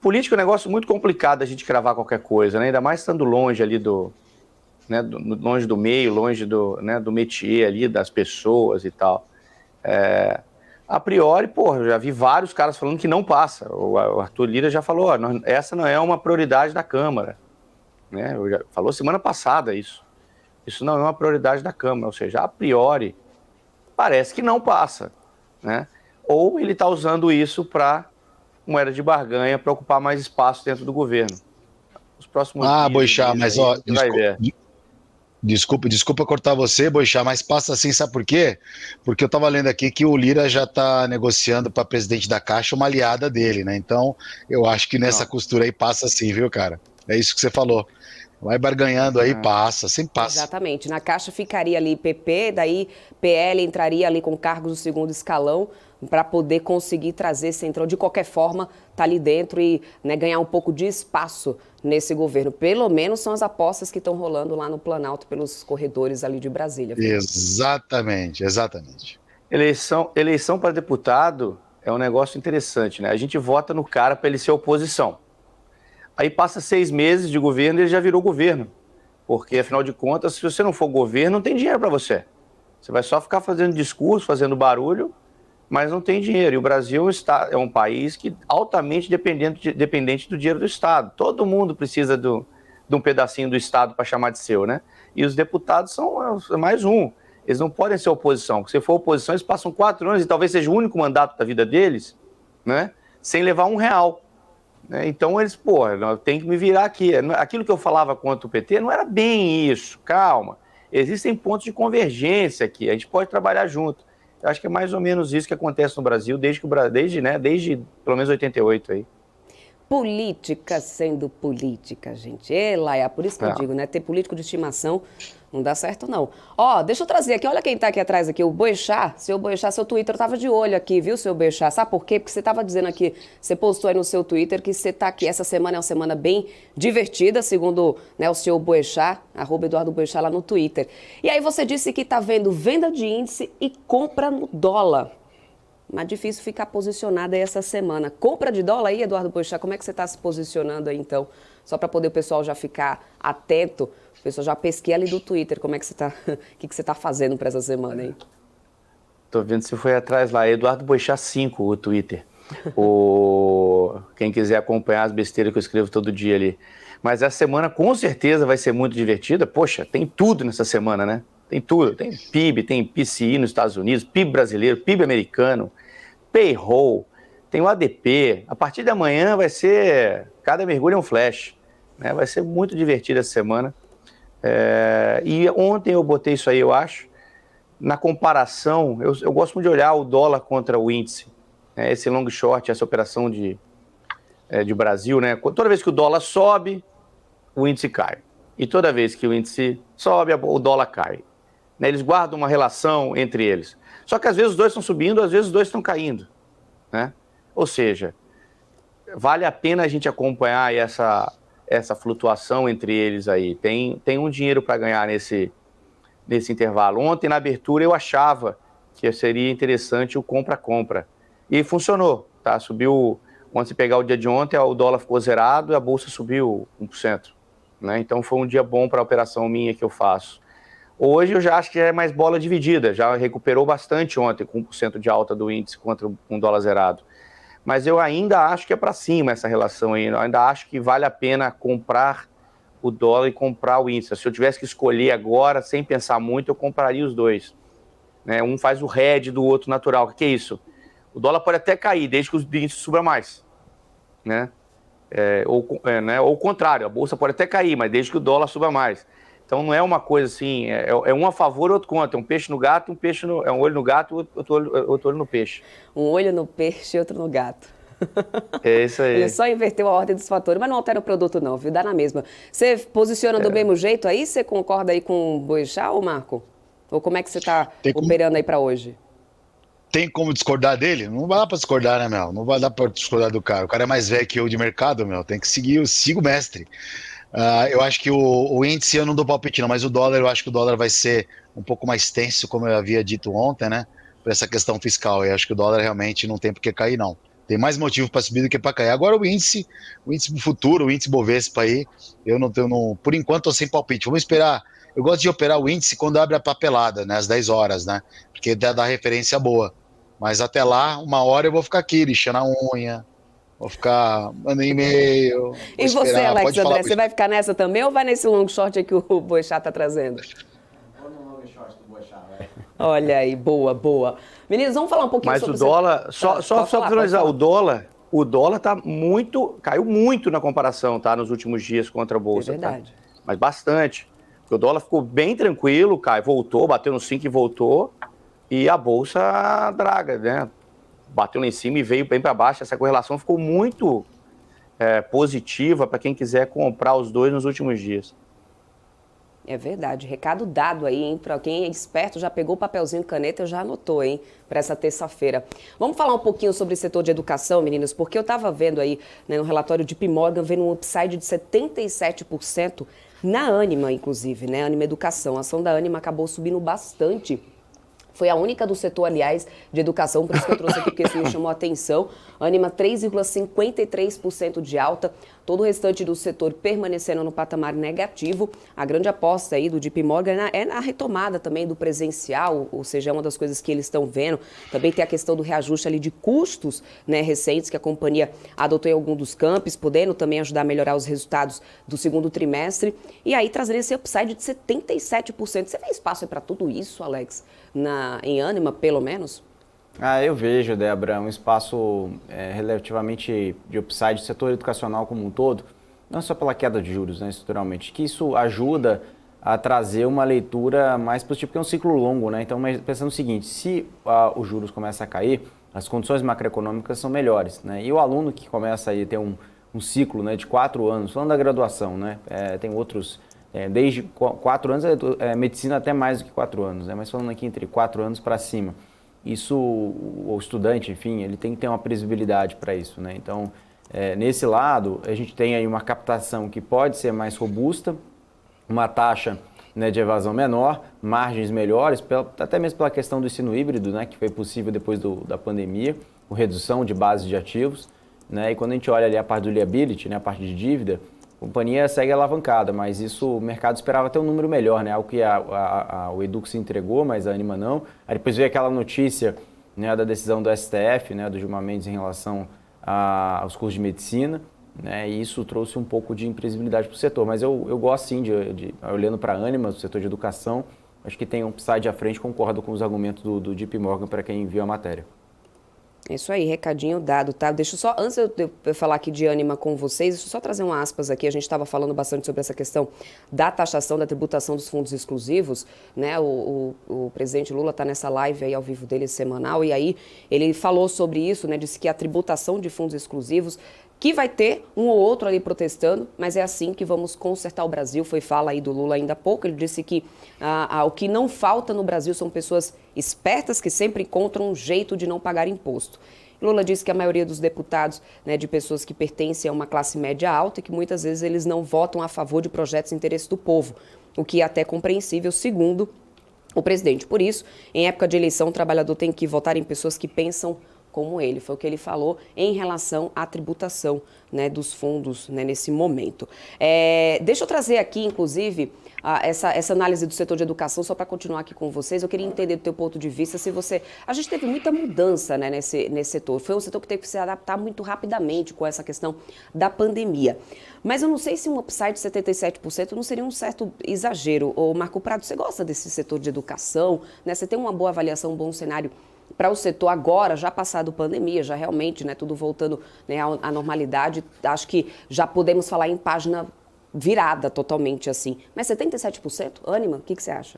Speaker 9: Política é um negócio muito complicado a gente cravar qualquer coisa, né? Ainda mais estando longe ali longe do meio, longe do métier ali, das pessoas e tal. A priori, eu já vi vários caras falando que não passa. O Arthur Lira já falou, essa não é uma prioridade da Câmara, né? Falou semana passada isso. Isso não é uma prioridade da Câmara, ou seja, a priori, parece que não passa, né? Ou ele está usando isso para moeda de barganha para ocupar mais espaço dentro do governo. Os próximos dias,
Speaker 3: Boechat, mas desculpa cortar você, Boechat, mas passa assim, sabe por quê? Porque eu estava lendo aqui que o Lira já está negociando para presidente da Caixa uma aliada dele, né? Então, eu acho que nessa costura aí passa assim, viu, cara? É isso que você falou. Vai barganhando aí, passa, sempre passa.
Speaker 1: Exatamente. Na Caixa ficaria ali PP, daí PL entraria ali com cargos do segundo escalão para poder conseguir trazer Centrão. De qualquer forma, tá ali dentro e, né, ganhar um pouco de espaço nesse governo. Pelo menos são as apostas que estão rolando lá no Planalto pelos corredores ali de Brasília.
Speaker 3: Exatamente.
Speaker 9: Eleição para deputado é um negócio interessante, né? A gente vota no cara para ele ser oposição. Aí passa 6 meses de governo e ele já virou governo. Porque, afinal de contas, se você não for governo, não tem dinheiro para você. Você vai só ficar fazendo discurso, fazendo barulho, mas não tem dinheiro. E o Brasil é um país que altamente dependente do dinheiro do Estado. Todo mundo precisa de um pedacinho do Estado para chamar de seu, né? E os deputados são mais um. Eles não podem ser oposição. Se for oposição, eles passam 4 anos e talvez seja o único mandato da vida deles, né? Sem levar R$1. Então eles, tem que me virar aqui. Aquilo que eu falava contra o PT não era bem isso, calma. Existem pontos de convergência aqui, a gente pode trabalhar junto. Eu acho que é mais ou menos isso que acontece no Brasil desde pelo menos 88 aí.
Speaker 1: Política sendo política, gente. Laia, por isso que eu digo, né? Ter político de estimação não dá certo, não. Deixa eu trazer aqui, olha quem tá aqui atrás aqui, o Boechat. Seu Boechat, seu Twitter, eu tava de olho aqui, viu, seu Boechat? Sabe por quê? Porque você tava dizendo aqui, você postou aí no seu Twitter que você tá aqui, essa semana é uma semana bem divertida, segundo, né, o seu Boechat, @EduardoBoechat lá no Twitter. E aí você disse que tá vendo venda de índice e compra no dólar. Mas difícil ficar posicionada aí essa semana. Compra de dólar aí, Eduardo Boechat, como é que você está se posicionando aí, então? Só para poder o pessoal já ficar atento, o pessoal já pesquisa ali do Twitter, como é que você está, o que você está fazendo para essa semana aí?
Speaker 9: Tô vendo se foi atrás lá, Eduardo Boechat 5, o Twitter. Quem quiser acompanhar as besteiras que eu escrevo todo dia ali. Mas essa semana com certeza vai ser muito divertida. Poxa, tem tudo nessa semana, né? Tem tudo, tem PIB, tem PCI nos Estados Unidos, PIB brasileiro, PIB americano, payroll, tem o ADP. A partir de amanhã vai ser, cada mergulho é um flash, né? Vai ser muito divertido essa semana. E ontem eu botei isso aí, eu acho, na comparação, eu gosto muito de olhar o dólar contra o índice, né? Esse long short, essa operação de Brasil, né? Toda vez que o dólar sobe, o índice cai. E toda vez que o índice sobe, o dólar cai. Eles guardam uma relação entre eles. Só que às vezes os dois estão subindo, às vezes os dois estão caindo, né? Ou seja, vale a pena a gente acompanhar essa flutuação entre eles aí. Tem um dinheiro para ganhar nesse intervalo. Ontem, na abertura, eu achava que seria interessante o compra-compra. E funcionou, tá? Subiu, quando você pegar o dia de ontem, o dólar ficou zerado e a bolsa subiu 1%. Né? Então foi um dia bom para a operação minha que eu faço. Hoje eu já acho que é mais bola dividida, já recuperou bastante ontem, com 1% de alta do índice contra um dólar zerado. Mas eu ainda acho que é para cima essa relação aí, eu ainda acho que vale a pena comprar o dólar e comprar o índice. Se eu tivesse que escolher agora, sem pensar muito, eu compraria os dois. Né? Um faz o hedge do outro natural. O que é isso? O dólar pode até cair, desde que o índice suba mais. Né? Ou o contrário, a bolsa pode até cair, mas desde que o dólar suba mais. Então não é uma coisa assim, é um a favor, outro contra. É um peixe no gato, é um olho no gato, outro olho no peixe.
Speaker 1: Um olho no peixe e outro no gato.
Speaker 9: É isso aí.
Speaker 1: Ele só inverteu a ordem dos fatores, mas não altera o produto não, viu? Dá na mesma. Você posiciona do mesmo jeito aí? Você concorda aí com o Boechat, ou Marco? Ou como é que você está operando aí para hoje?
Speaker 3: Tem como discordar dele? Não vai dar pra discordar, né, Mel? Não vai dar pra discordar do cara. O cara é mais velho que eu de mercado, Mel. Tem que seguir, eu sigo o mestre. Eu acho que o índice eu não dou palpite não, mas o dólar, eu acho que o dólar vai ser um pouco mais tenso, como eu havia dito ontem, né? Por essa questão fiscal. Eu acho que o dólar realmente não tem por que cair, não. Tem mais motivo para subir do que para cair. Agora o índice do futuro, o índice Bovespa aí, eu não tenho, por enquanto tô sem palpite. Vamos esperar. Eu gosto de operar o índice quando abre a papelada, né? Às 10 horas, né? Porque dá referência boa. Mas até lá, uma hora eu vou ficar aqui, lixando a unha, vou ficar mandando e-mail.
Speaker 1: E você, Alex André, você vai ficar nessa também ou vai nesse long short aí que o Boechat tá trazendo?
Speaker 2: Vou no long short do Boechat, vai.
Speaker 1: Olha aí, boa. Meninos, vamos falar um pouquinho
Speaker 9: mas
Speaker 1: sobre...
Speaker 9: Mas o dólar, só para finalizar, o dólar tá caiu muito na comparação, tá? Nos últimos dias contra a Bolsa.
Speaker 1: É verdade.
Speaker 9: Tá? Mas bastante. O dólar ficou bem tranquilo, voltou, bateu no 5 e voltou. E a Bolsa draga, né? Bateu lá em cima e veio bem para baixo. Essa correlação ficou muito positiva para quem quiser comprar os dois nos últimos dias.
Speaker 1: É verdade. Recado dado aí, hein? Para quem é esperto, já pegou o papelzinho e caneta, já anotou, hein? Para essa terça-feira. Vamos falar um pouquinho sobre o setor de educação, meninos, porque eu estava vendo aí, né, no relatório de JP Morgan, vendo um upside de 77% na Ânima, inclusive, né? Ânima Educação. A ação da Ânima acabou subindo bastante. Foi a única do setor, aliás, de educação, por isso que eu trouxe aqui, porque isso me chamou a atenção. Ânima 3,53% de alta, todo o restante do setor permanecendo no patamar negativo. A grande aposta aí do JP Morgan é na retomada também do presencial, ou seja, é uma das coisas que eles estão vendo. Também tem a questão do reajuste ali de custos, né, recentes que a companhia adotou em algum dos campos, podendo também ajudar a melhorar os resultados do segundo trimestre. E aí trazendo esse upside de 77%. Você vê espaço para tudo isso, Alex? Em Ânima, pelo menos?
Speaker 2: Eu vejo, Débora, um espaço relativamente de upside do setor educacional como um todo, não só pela queda de juros, né, estruturalmente, que isso ajuda a trazer uma leitura mais positiva, porque é um ciclo longo, né? Então, pensando o seguinte, se os juros começam a cair, as condições macroeconômicas são melhores, né? E o aluno que começa a ter um ciclo, né, de 4 anos, falando da graduação, né? Tem outros... desde 4 anos, medicina até mais do que 4 anos, né? Mas falando aqui entre 4 anos para cima, isso, o estudante, enfim, ele tem que ter uma previsibilidade para isso, né? Então, nesse lado, a gente tem aí uma captação que pode ser mais robusta, uma taxa, né, de evasão menor, margens melhores, até mesmo pela questão do ensino híbrido, né, que foi possível depois da pandemia, com redução de base de ativos, né? E quando a gente olha ali a parte do liability, né, a parte de dívida, a companhia segue alavancada, mas isso o mercado esperava ter um número melhor, né? Algo que o Edux entregou, mas a Ânima não. Aí depois veio aquela notícia, né, da decisão do STF, né, do Gilmar Mendes em relação aos cursos de medicina, né? E isso trouxe um pouco de imprevisibilidade para o setor. Mas eu gosto sim, olhando para a Ânima, do setor de educação, acho que tem um upside à frente, concordo com os argumentos do JP Morgan para quem viu a matéria.
Speaker 1: É isso aí, recadinho dado, tá? Deixa eu só, antes de eu falar aqui de Ânima com vocês, deixa eu só trazer um aspas aqui. A gente estava falando bastante sobre essa questão da taxação, da tributação dos fundos exclusivos, né? O presidente Lula está nessa live aí ao vivo dele semanal, e aí ele falou sobre isso, né? Disse que a tributação de fundos exclusivos, que vai ter um ou outro ali protestando, mas é assim que vamos consertar o Brasil. Foi fala aí do Lula ainda há pouco. Ele disse que o que não falta no Brasil são pessoas espertas que sempre encontram um jeito de não pagar imposto. Lula disse que a maioria dos deputados, né, de pessoas que pertencem a uma classe média alta e que muitas vezes eles não votam a favor de projetos de interesse do povo, o que é até compreensível, segundo o presidente. Por isso, em época de eleição, o trabalhador tem que votar em pessoas que pensam como ele. Foi o que ele falou em relação à tributação, né, dos fundos, né, nesse momento. Deixa eu trazer aqui, inclusive, essa análise do setor de educação, só para continuar aqui com vocês. Eu queria entender do teu ponto de vista se você... A gente teve muita mudança, né, nesse setor. Foi um setor que teve que se adaptar muito rapidamente com essa questão da pandemia. Mas eu não sei se um upside de 77% não seria um certo exagero. Ô, Marco Prado, você gosta desse setor de educação, né? Você tem uma boa avaliação, um bom cenário para o setor agora, já passado pandemia, já realmente, né, tudo voltando, né, à normalidade. Acho que já podemos falar em página virada totalmente assim. Mas 77%? Ânima, o que você acha?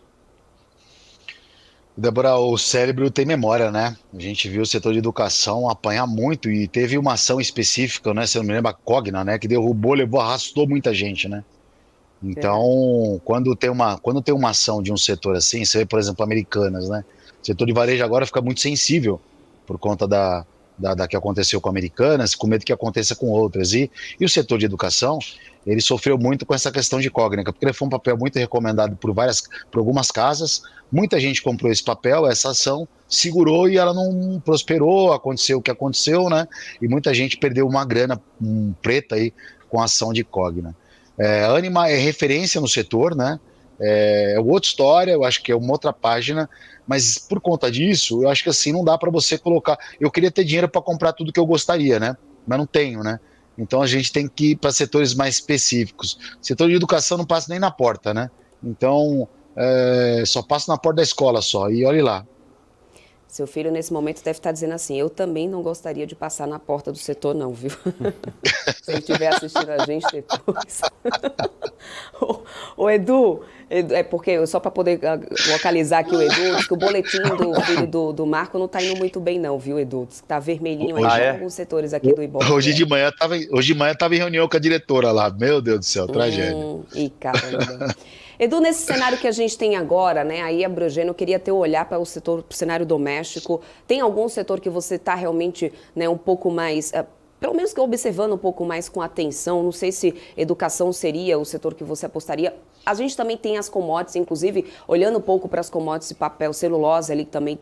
Speaker 3: Débora, o cérebro tem memória, né? A gente viu o setor de educação apanhar muito e teve uma ação específica, né? Se eu não me lembro, a Cogna, né? Que derrubou, arrastou muita gente, né? Então, quando tem uma ação de um setor assim, você vê, por exemplo, Americanas, né? O setor de varejo agora fica muito sensível por conta da que aconteceu com Americanas, com medo que aconteça com outras. E o setor de educação, ele sofreu muito com essa questão de Cogna, porque ele foi um papel muito recomendado por algumas casas. Muita gente comprou esse papel, essa ação, segurou e ela não prosperou, aconteceu o que aconteceu, né? E muita gente perdeu uma grana preta aí com a ação de Cogna. Ânima é referência no setor, né? É outra história, eu acho que é uma outra página, mas por conta disso, eu acho que assim, não dá para você colocar... Eu queria ter dinheiro para comprar tudo que eu gostaria, né? Mas não tenho, né? Então a gente tem que ir para setores mais específicos. O setor de educação não passa nem na porta, né? Então, só passa na porta da escola só, e olhe lá.
Speaker 1: Seu filho, nesse momento, deve estar dizendo assim, eu também não gostaria de passar na porta do setor, não, viu? Se ele estiver assistindo a gente depois. Ô, Edu, porque só para poder localizar aqui o Edu, diz que o boletim do filho do Marco não está indo muito bem, não, viu, Edu? Diz que está vermelhinho aí em alguns setores aqui do Ibope.
Speaker 3: Hoje de manhã estava em reunião com a diretora lá. Meu Deus do céu, tragédia.
Speaker 1: Ih, caramba. Edu, nesse cenário que a gente tem agora, né, aí abrangendo, eu queria ter o olhar para o cenário doméstico. Tem algum setor que você está realmente, né, um pouco mais, pelo menos que observando um pouco mais com atenção? Não sei se educação seria o setor que você apostaria. A gente também tem as commodities, inclusive, olhando um pouco para as commodities, papel, celulose, ali que também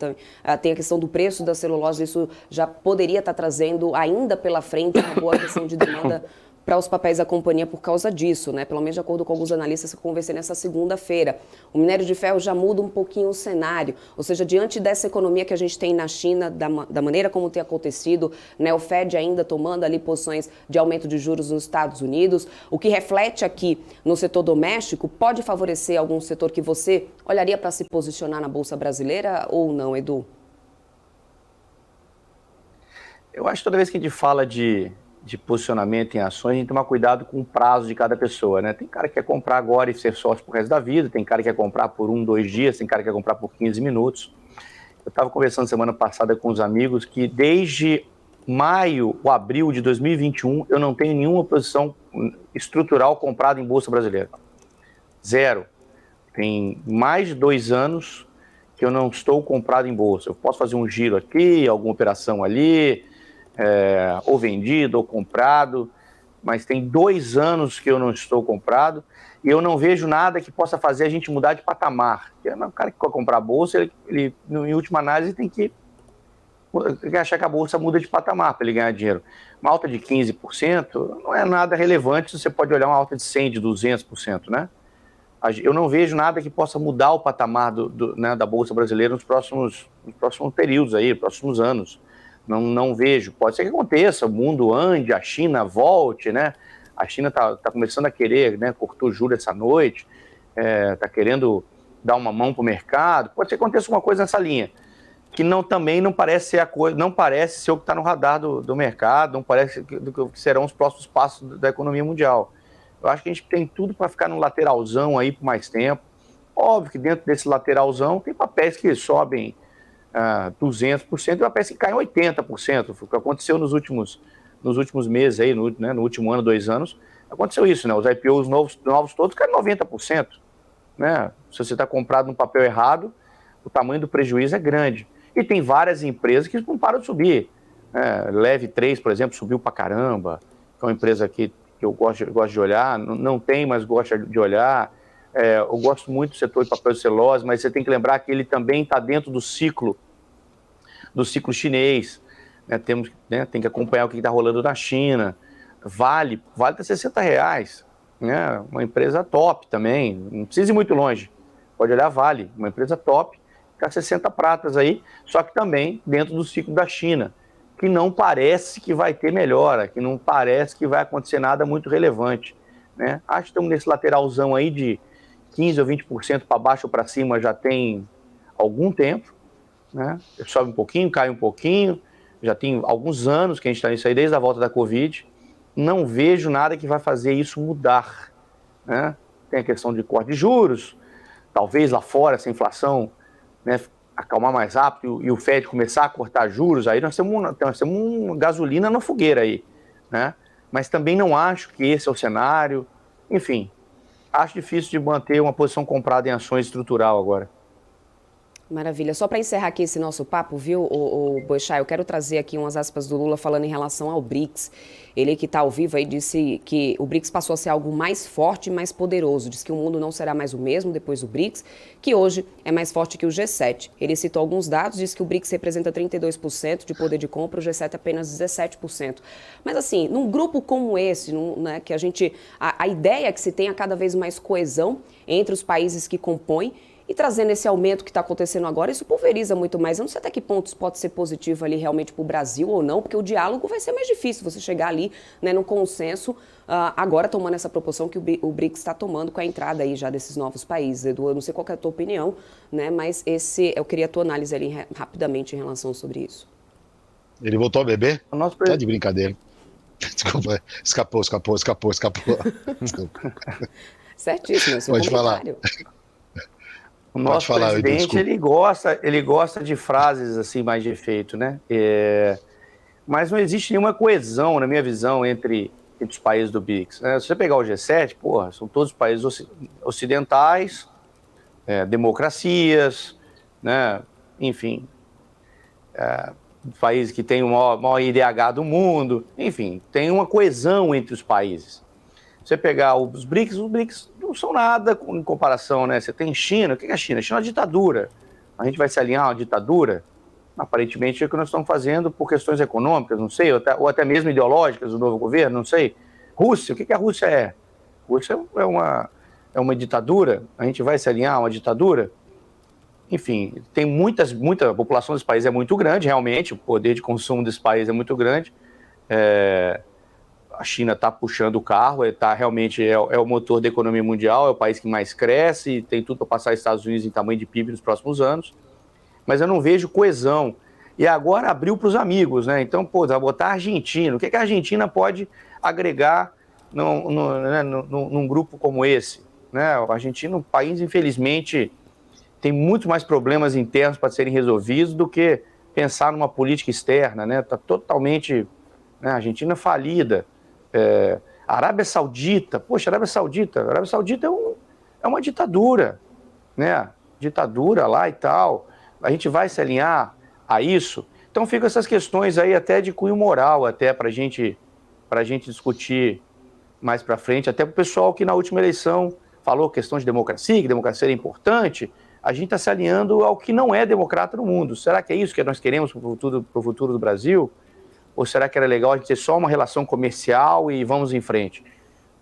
Speaker 1: tem a questão do preço da celulose, isso já poderia estar trazendo ainda pela frente uma boa questão de demanda para os papéis da companhia por causa disso, né? Pelo menos de acordo com alguns analistas que eu conversei nessa segunda-feira. O minério de ferro já muda um pouquinho o cenário, ou seja, diante dessa economia que a gente tem na China, da maneira como tem acontecido, né? O Fed ainda tomando ali posições de aumento de juros nos Estados Unidos, o que reflete aqui no setor doméstico, pode favorecer algum setor que você olharia para se posicionar na Bolsa Brasileira ou não, Edu?
Speaker 9: Eu acho que toda vez que a gente fala de posicionamento em ações, a gente tem que tomar cuidado com o prazo de cada pessoa, né? Tem cara que quer comprar agora e ser sócio pro resto da vida, tem cara que quer comprar por 1, 2 dias, tem cara que quer comprar por 15 minutos. Eu estava conversando semana passada com os amigos que desde maio ou abril de 2021 eu não tenho nenhuma posição estrutural comprada em Bolsa Brasileira. Zero. Tem mais de 2 anos que eu não estou comprado em Bolsa. Eu posso fazer um giro aqui, alguma operação ali, ou vendido ou comprado, mas tem 2 anos que eu não estou comprado e eu não vejo nada que possa fazer a gente mudar de patamar. O cara que quer comprar a bolsa, ele em última análise tem que achar que a bolsa muda de patamar para ele ganhar dinheiro. Uma alta de 15% não é nada relevante, você pode olhar uma alta de 100%, de 200%, né? Eu não vejo nada que possa mudar o patamar né, da Bolsa Brasileira nos próximos períodos aí, próximos anos. Não vejo. Pode ser que aconteça, o mundo ande, a China volte, né? A China tá começando a querer, né? Cortou juros essa noite, tá querendo dar uma mão para o mercado. Pode ser que aconteça uma coisa nessa linha, que também não parece ser não parece ser o que está no radar do mercado, não parece que serão os próximos passos da economia mundial. Eu acho que a gente tem tudo para ficar no lateralzão aí por mais tempo. Óbvio que dentro desse lateralzão tem papéis que sobem 200% e papéis que caem 80%. Foi o que aconteceu nos últimos meses aí, no último ano, 2 anos. Aconteceu isso, né? Os IPOs novos todos caem 90%. Né? Se você está comprado num papel errado, o tamanho do prejuízo é grande. E tem várias empresas que não param de subir. Leve 3, por exemplo, subiu pra caramba, que é uma empresa que eu gosto de olhar, não tem, mas gosto de olhar. Eu gosto muito do setor de papel e celulose, mas você tem que lembrar que ele também está dentro do ciclo chinês. Né? Tem que acompanhar o que está rolando na China. Vale está R$60, né? Uma empresa top também, não precisa ir muito longe. Pode olhar Vale, uma empresa top, fica 60 pratas aí, só que também dentro do ciclo da China, que não parece que vai ter melhora, que não parece que vai acontecer nada muito relevante. Né? Acho que estamos nesse lateralzão aí de 15% ou 20% para baixo ou para cima já tem algum tempo. Né? Sobe um pouquinho, cai um pouquinho, já tem alguns anos que a gente está nisso aí, desde a volta da Covid. Não vejo nada que vai fazer isso mudar. Né? Tem a questão de corte de juros, talvez lá fora essa inflação, né, acalmar mais rápido e o Fed começar a cortar juros, aí nós temos uma gasolina na fogueira aí, né? Mas também não acho que esse é o cenário. Enfim, acho difícil de manter uma posição comprada em ações estrutural agora.
Speaker 1: Maravilha. Só para encerrar aqui esse nosso papo, viu, o Boechat, eu quero trazer aqui umas aspas do Lula falando em relação ao BRICS. Ele que está ao vivo aí disse que o BRICS passou a ser algo mais forte e mais poderoso. Diz que o mundo não será mais o mesmo depois do BRICS, que hoje é mais forte que o G7. Ele citou alguns dados, diz que o BRICS representa 32% de poder de compra, o G7 apenas 17%. Mas assim, num grupo como esse, né, que a ideia é que se tenha cada vez mais coesão entre os países que compõem, e trazendo esse aumento que está acontecendo agora, isso pulveriza muito mais. Eu não sei até que ponto isso pode ser positivo ali realmente para o Brasil ou não, porque o diálogo vai ser mais difícil você chegar ali, né, num consenso, agora tomando essa proporção que o BRICS está tomando com a entrada aí já desses novos países. Edu, eu não sei qual que é a tua opinião, né, mas eu queria a tua análise ali rapidamente em relação sobre isso.
Speaker 3: Ele voltou a beber? Tá de brincadeira. Desculpa, escapou. Desculpa.
Speaker 1: Certíssimo, seu
Speaker 3: Pode
Speaker 1: comentário.
Speaker 3: Falar.
Speaker 9: O nosso presidente, ele gosta de frases assim mais de efeito, né? Mas não existe nenhuma coesão, na minha visão, entre os países do BRICS. Se você pegar o G7, são todos países ocidentais, democracias, né? Enfim, países que têm o maior IDH do mundo, enfim, tem uma coesão entre os países. Você pegar os BRICS não são nada em comparação, né? Você tem China, o que é a China? A China é uma ditadura. A gente vai se alinhar a uma ditadura? Aparentemente é o que nós estamos fazendo por questões econômicas, não sei, ou até mesmo ideológicas do novo governo, não sei. Rússia, o que a Rússia é? A Rússia é uma ditadura? A gente vai se alinhar a uma ditadura? Enfim, tem a população desse país é muito grande, realmente, o poder de consumo desse país é muito grande. A China está puxando o carro, realmente é o motor da economia mundial, é o país que mais cresce, tem tudo para passar os Estados Unidos em tamanho de PIB nos próximos anos, mas eu não vejo coesão. E agora abriu para os amigos, né? Então, vai botar a Argentina. O que a Argentina pode agregar num grupo como esse? Né? A Argentina, um país, infelizmente, tem muito mais problemas internos para serem resolvidos do que pensar numa política externa, né? Está totalmente... Né? A Argentina falida. Arábia Saudita, a Arábia Saudita é uma ditadura, né? Ditadura lá e tal. A gente vai se alinhar a isso? Então ficam essas questões aí até de cunho moral, até para a gente discutir mais para frente, até para o pessoal que na última eleição falou questão de democracia, que democracia é importante. A gente está se alinhando ao que não é democrata no mundo. Será que é isso que nós queremos para o futuro do Brasil? Ou será que era legal a gente ter só uma relação comercial e vamos em frente?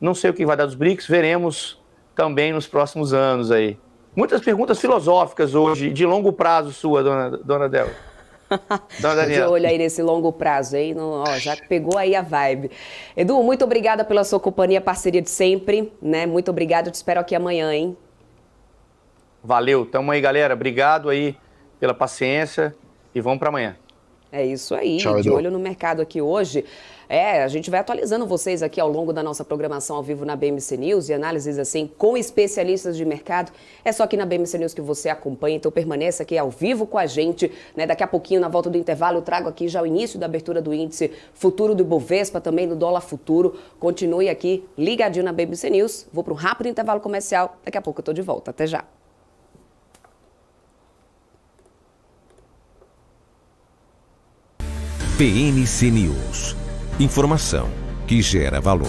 Speaker 9: Não sei o que vai dar dos BRICS, veremos também nos próximos anos aí. Muitas perguntas filosóficas hoje, de longo prazo sua, dona Débora. Dona Daniela.
Speaker 1: De olho aí nesse longo prazo, hein? Já pegou aí a vibe. Edu, muito obrigada pela sua companhia, parceria de sempre, né? Muito obrigado, te espero aqui amanhã, hein?
Speaker 9: Valeu, tamo aí, galera. Obrigado aí pela paciência e vamos para amanhã.
Speaker 1: É isso aí,
Speaker 3: Tchau,
Speaker 1: de
Speaker 3: Edu.
Speaker 1: olho no mercado aqui hoje. A gente vai atualizando vocês aqui ao longo da nossa programação ao vivo na BMC News e análises assim com especialistas de mercado. É só aqui na BMC News que você acompanha, então permaneça aqui ao vivo com a gente, né? Daqui a pouquinho, na volta do intervalo, eu trago aqui já o início da abertura do índice futuro do Ibovespa, também do dólar futuro. Continue aqui ligadinho na BMC News. Vou para um rápido intervalo comercial, daqui a pouco eu tô de volta. Até já.
Speaker 4: BMC News. Informação que gera valor.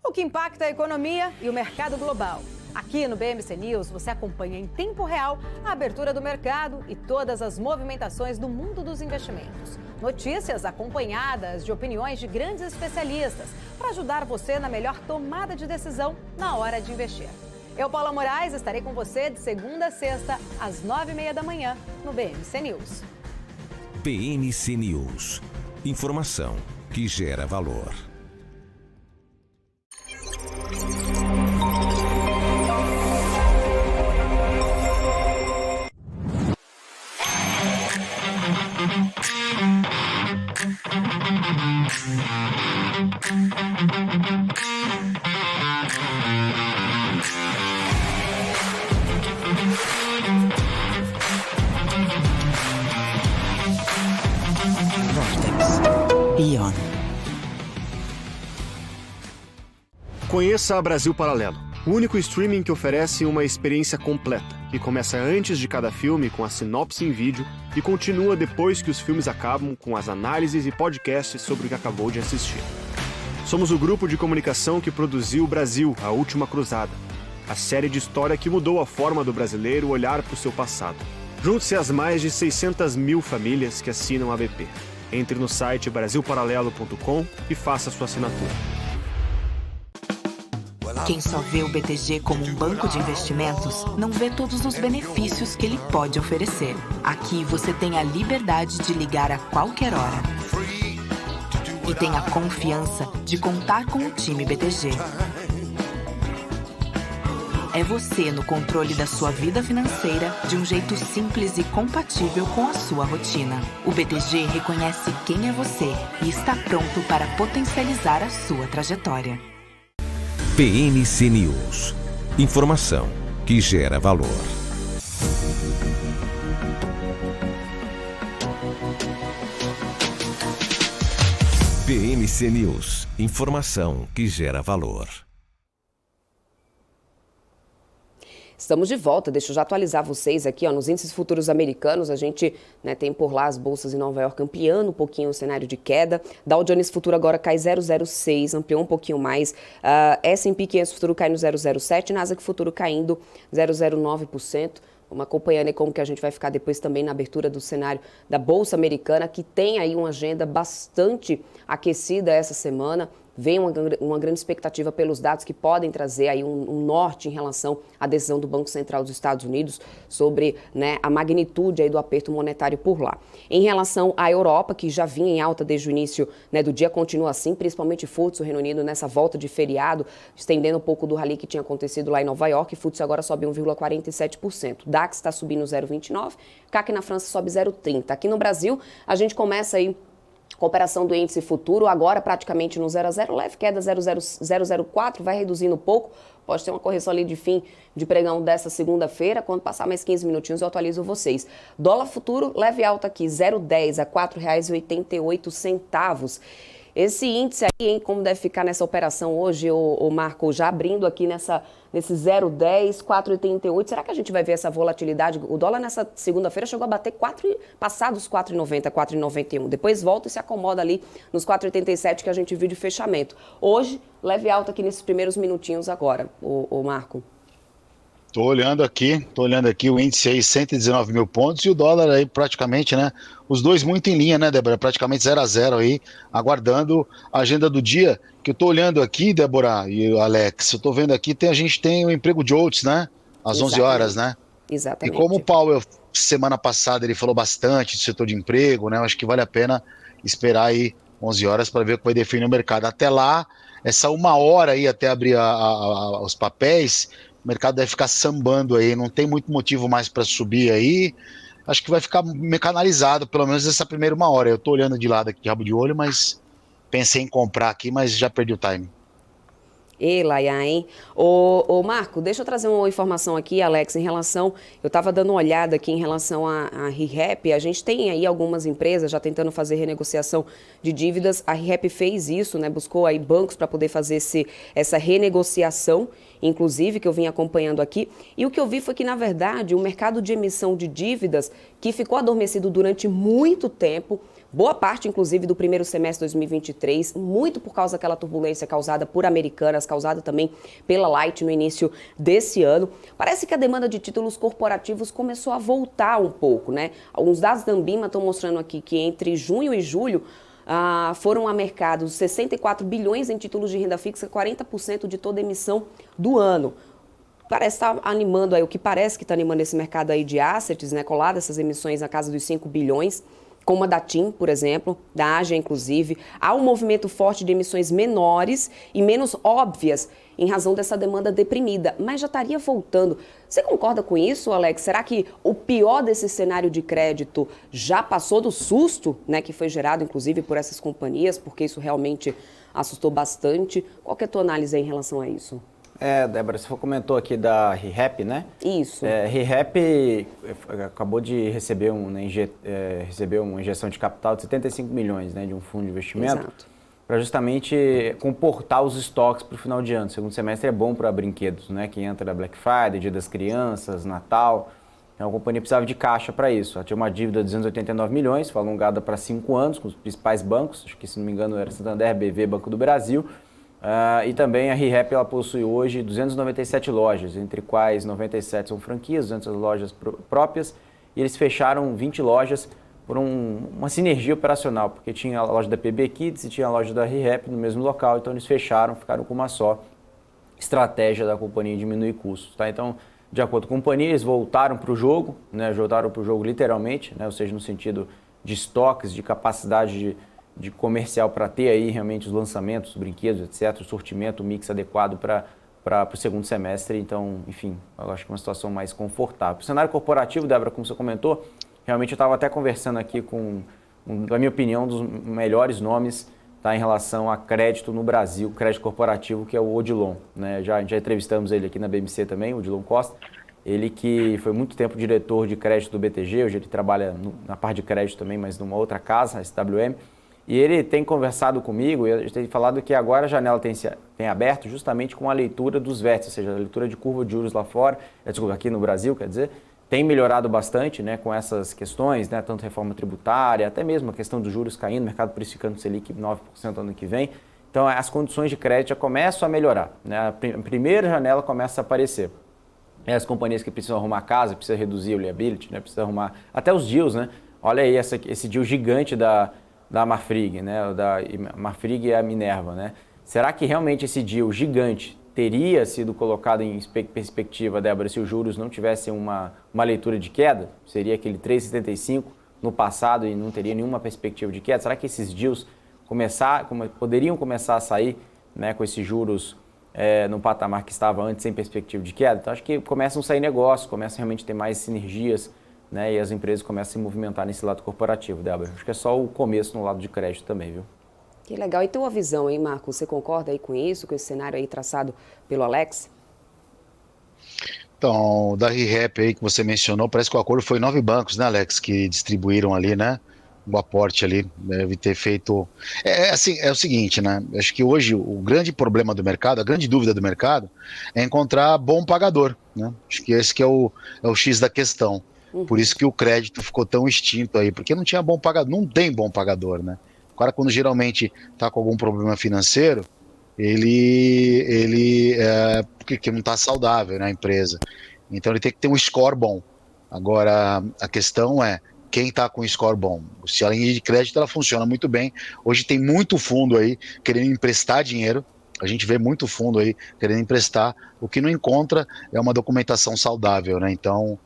Speaker 5: O que impacta a economia e o mercado global. Aqui no BMC News, você acompanha em tempo real a abertura do mercado e todas as movimentações do mundo dos investimentos. Notícias acompanhadas de opiniões de grandes especialistas para ajudar você na melhor tomada de decisão na hora de investir. Eu, Paula Moraes, estarei com você de segunda a sexta, às 9h30 da manhã, no BMC News.
Speaker 4: BMC News. Informação que gera valor.
Speaker 10: Beyond.
Speaker 11: Conheça a Brasil Paralelo, o único streaming que oferece uma experiência completa, que começa antes de cada filme com a sinopse em vídeo e continua depois que os filmes acabam com as análises e podcasts sobre o que acabou de assistir. Somos o grupo de comunicação que produziu Brasil, a Última Cruzada, a série de história que mudou a forma do brasileiro olhar para o seu passado. Junte-se às mais de 600 mil famílias que assinam a BP. Entre no site brasilparalelo.com e faça sua assinatura.
Speaker 10: Quem só vê o BTG como um banco de investimentos, não vê todos os benefícios que ele pode oferecer. Aqui você tem a liberdade de ligar a qualquer hora. E tem a confiança de contar com o time BTG. É você no controle da sua vida financeira de um jeito simples e compatível com a sua rotina. O BTG reconhece quem é você e está pronto para potencializar a sua trajetória.
Speaker 4: BMC News. Informação que gera valor. BMC News. Informação que gera valor.
Speaker 1: Estamos de volta, deixa eu já atualizar vocês aqui, ó, nos índices futuros americanos, a gente tem por lá as bolsas em Nova York ampliando um pouquinho o cenário de queda, Dow Jones Futuro agora cai 0,06, ampliou um pouquinho mais, S&P 500 Futuro cai no 0,07, Nasdaq Futuro caindo 0,09%. Vamos acompanhando aí como que a gente vai ficar depois também na abertura do cenário da Bolsa Americana, que tem aí uma agenda bastante aquecida essa semana. Vem uma grande expectativa pelos dados que podem trazer aí um norte em relação à decisão do Banco Central dos Estados Unidos sobre a magnitude aí do aperto monetário por lá. Em relação à Europa, que já vinha em alta desde o início do dia, continua assim, principalmente FTSE, o Reino Unido, nessa volta de feriado, estendendo um pouco do rally que tinha acontecido lá em Nova York. FTSE agora sobe 1,47%. DAX está subindo 0,29%, CAC na França sobe 0,30%. Aqui no Brasil, a gente começa aí com a operação do índice futuro, agora praticamente no 0 a 0, leve queda 0,04, vai reduzindo um pouco, pode ter uma correção ali de fim de pregão dessa segunda-feira, quando passar mais 15 minutinhos eu atualizo vocês. Dólar futuro, leve alta aqui, 0,10 a R$ 4,88. Esse índice aí, hein, como deve ficar nessa operação hoje, o Marco, já abrindo aqui nesse 0,10, 4,88, será que a gente vai ver essa volatilidade? O dólar nessa segunda-feira chegou a bater passados 4,90, 4,91. Depois volta e se acomoda ali nos 4,87 que a gente viu de fechamento. Hoje, leve alta aqui nesses primeiros minutinhos agora, o Marco.
Speaker 3: Tô olhando aqui, o índice aí 119 mil pontos e o dólar aí praticamente, os dois muito em linha, Débora, praticamente 0 a 0 aí, aguardando a agenda do dia, que eu tô olhando aqui, Débora e o Alex, eu tô vendo aqui, a gente tem o emprego de Oates, às 11 horas,
Speaker 1: Exatamente.
Speaker 3: E como o Powell, semana passada, ele falou bastante do setor de emprego, eu acho que vale a pena esperar aí 11 horas para ver o que vai definir o mercado. Até lá, essa 1 hora aí até abrir os papéis, o mercado deve ficar sambando aí, não tem muito motivo mais para subir aí, acho que vai ficar mecanizado, pelo menos essa primeira 1 hora. Eu tô olhando de lado aqui, de rabo de olho, mas pensei em comprar aqui, mas já perdi o time.
Speaker 1: E Laia, hein? Ô Marco, deixa eu trazer uma informação aqui, Alex, em relação, eu estava dando uma olhada aqui em relação a ReHap, a gente tem aí algumas empresas já tentando fazer renegociação de dívidas, a ReHap fez isso, buscou aí bancos para poder fazer essa renegociação, inclusive, que eu vim acompanhando aqui, e o que eu vi foi que, na verdade, o mercado de emissão de dívidas, que ficou adormecido durante muito tempo, boa parte, inclusive, do primeiro semestre de 2023, muito por causa daquela turbulência causada por Americanas, causada também pela Light no início desse ano. Parece que a demanda de títulos corporativos começou a voltar um pouco, né? Alguns dados da Ambima estão mostrando aqui que entre junho e julho foram a mercado 64 bilhões em títulos de renda fixa, 40% de toda a emissão do ano. Parece estar animando aí, o que parece que está animando esse mercado aí de assets, né, colado essas emissões na casa dos 5 bilhões, como a da TIM, por exemplo, da AGA, inclusive. Há um movimento forte de emissões menores e menos óbvias em razão dessa demanda deprimida, mas já estaria voltando. Você concorda com isso, Alex? Será que o pior desse cenário de crédito já passou do susto, né, que foi gerado, inclusive, por essas companhias, porque isso realmente assustou bastante? Qual que é a tua análise aí em relação a isso?
Speaker 2: Débora, você comentou aqui da ReHap, né?
Speaker 1: Isso.
Speaker 2: ReHap acabou de receber uma injeção de capital de 75 milhões, né, de um fundo de investimento, para justamente comportar os estoques para o final de ano. O segundo semestre é bom para brinquedos, né? Que entra Black Friday, Dia das Crianças, Natal. Então, a companhia precisava de caixa para isso. Ela tinha uma dívida de 289 milhões, foi alongada para 5 anos com os principais bancos, acho que, se não me engano, era Santander, BV, Banco do Brasil. E também a ReHap ela possui hoje 297 lojas, entre quais 97 são franquias, 200 lojas próprias, e eles fecharam 20 lojas por uma sinergia operacional, porque tinha a loja da PB Kids e tinha a loja da ReHap no mesmo local, então eles fecharam, ficaram com uma só estratégia da companhia diminuir custos. Tá? Então, de acordo com a companhia, eles voltaram para o jogo, né? Voltaram para o jogo literalmente, né? Ou seja, no sentido de estoques, de capacidade de comercial para ter aí realmente os lançamentos, os brinquedos, etc., o sortimento, o mix adequado para o segundo semestre. Então, enfim, eu acho que é uma situação mais confortável. O cenário corporativo, Débora, como você comentou, realmente eu estava até conversando aqui com, na minha opinião, um dos melhores nomes tá, em relação a crédito no Brasil, crédito corporativo, que é o Odilon. Né? Já entrevistamos ele aqui na BMC também, o Odilon Costa. Ele que foi muito tempo diretor de crédito do BTG, hoje ele trabalha na parte de crédito também, mas numa outra casa, a SWM. E ele tem conversado comigo e eu tenho falado que agora a janela tem aberto justamente com a leitura dos vértices, ou seja, a leitura de curva de juros lá fora, desculpa, aqui no Brasil, quer dizer, tem melhorado bastante, né, com essas questões, né, tanto reforma tributária, até mesmo a questão dos juros caindo, o mercado precificando Selic 9% ano que vem. Então, as condições de crédito já começam a melhorar, né, a primeira janela começa a aparecer. As companhias que precisam arrumar casa, precisam reduzir o liability, né, precisam arrumar até os deals, né, olha aí esse deal gigante da Marfrig, né, Marfrig e a Minerva, né? Será que realmente esse deal gigante teria sido colocado em perspectiva, Débora, se os juros não tivessem uma leitura de queda? Seria aquele 3,75 no passado e não teria nenhuma perspectiva de queda? Será que esses deals poderiam começar a sair, né, com esses juros no patamar que estava antes, sem perspectiva de queda? Então, acho que começam a sair negócios, começam realmente a ter mais sinergias, né, e as empresas começam a se movimentar nesse lado corporativo, Débora. Acho que é só o começo no lado de crédito também, viu?
Speaker 1: Que legal. E tua visão, hein, Marco? Você concorda aí com isso, com esse cenário aí traçado pelo Alex?
Speaker 3: Então, da ReHap aí que você mencionou, parece que o acordo foi 9 bancos, né, Alex, que distribuíram ali, né? O aporte ali deve ter feito... Assim, é o seguinte, né? Acho que hoje o grande problema do mercado, a grande dúvida do mercado é encontrar bom pagador, né? Acho que esse que é o X da questão. Por isso que o crédito ficou tão extinto aí, porque não tinha bom pagador, não tem bom pagador, né? O cara, quando geralmente está com algum problema financeiro, porque não está saudável, né, a empresa. Então ele tem que ter um score bom. Agora, a questão é quem está com score bom. Se a linha de crédito ela funciona muito bem, hoje tem muito fundo aí querendo emprestar dinheiro. A gente vê muito fundo aí querendo emprestar. O que não encontra é uma documentação saudável, né? Então,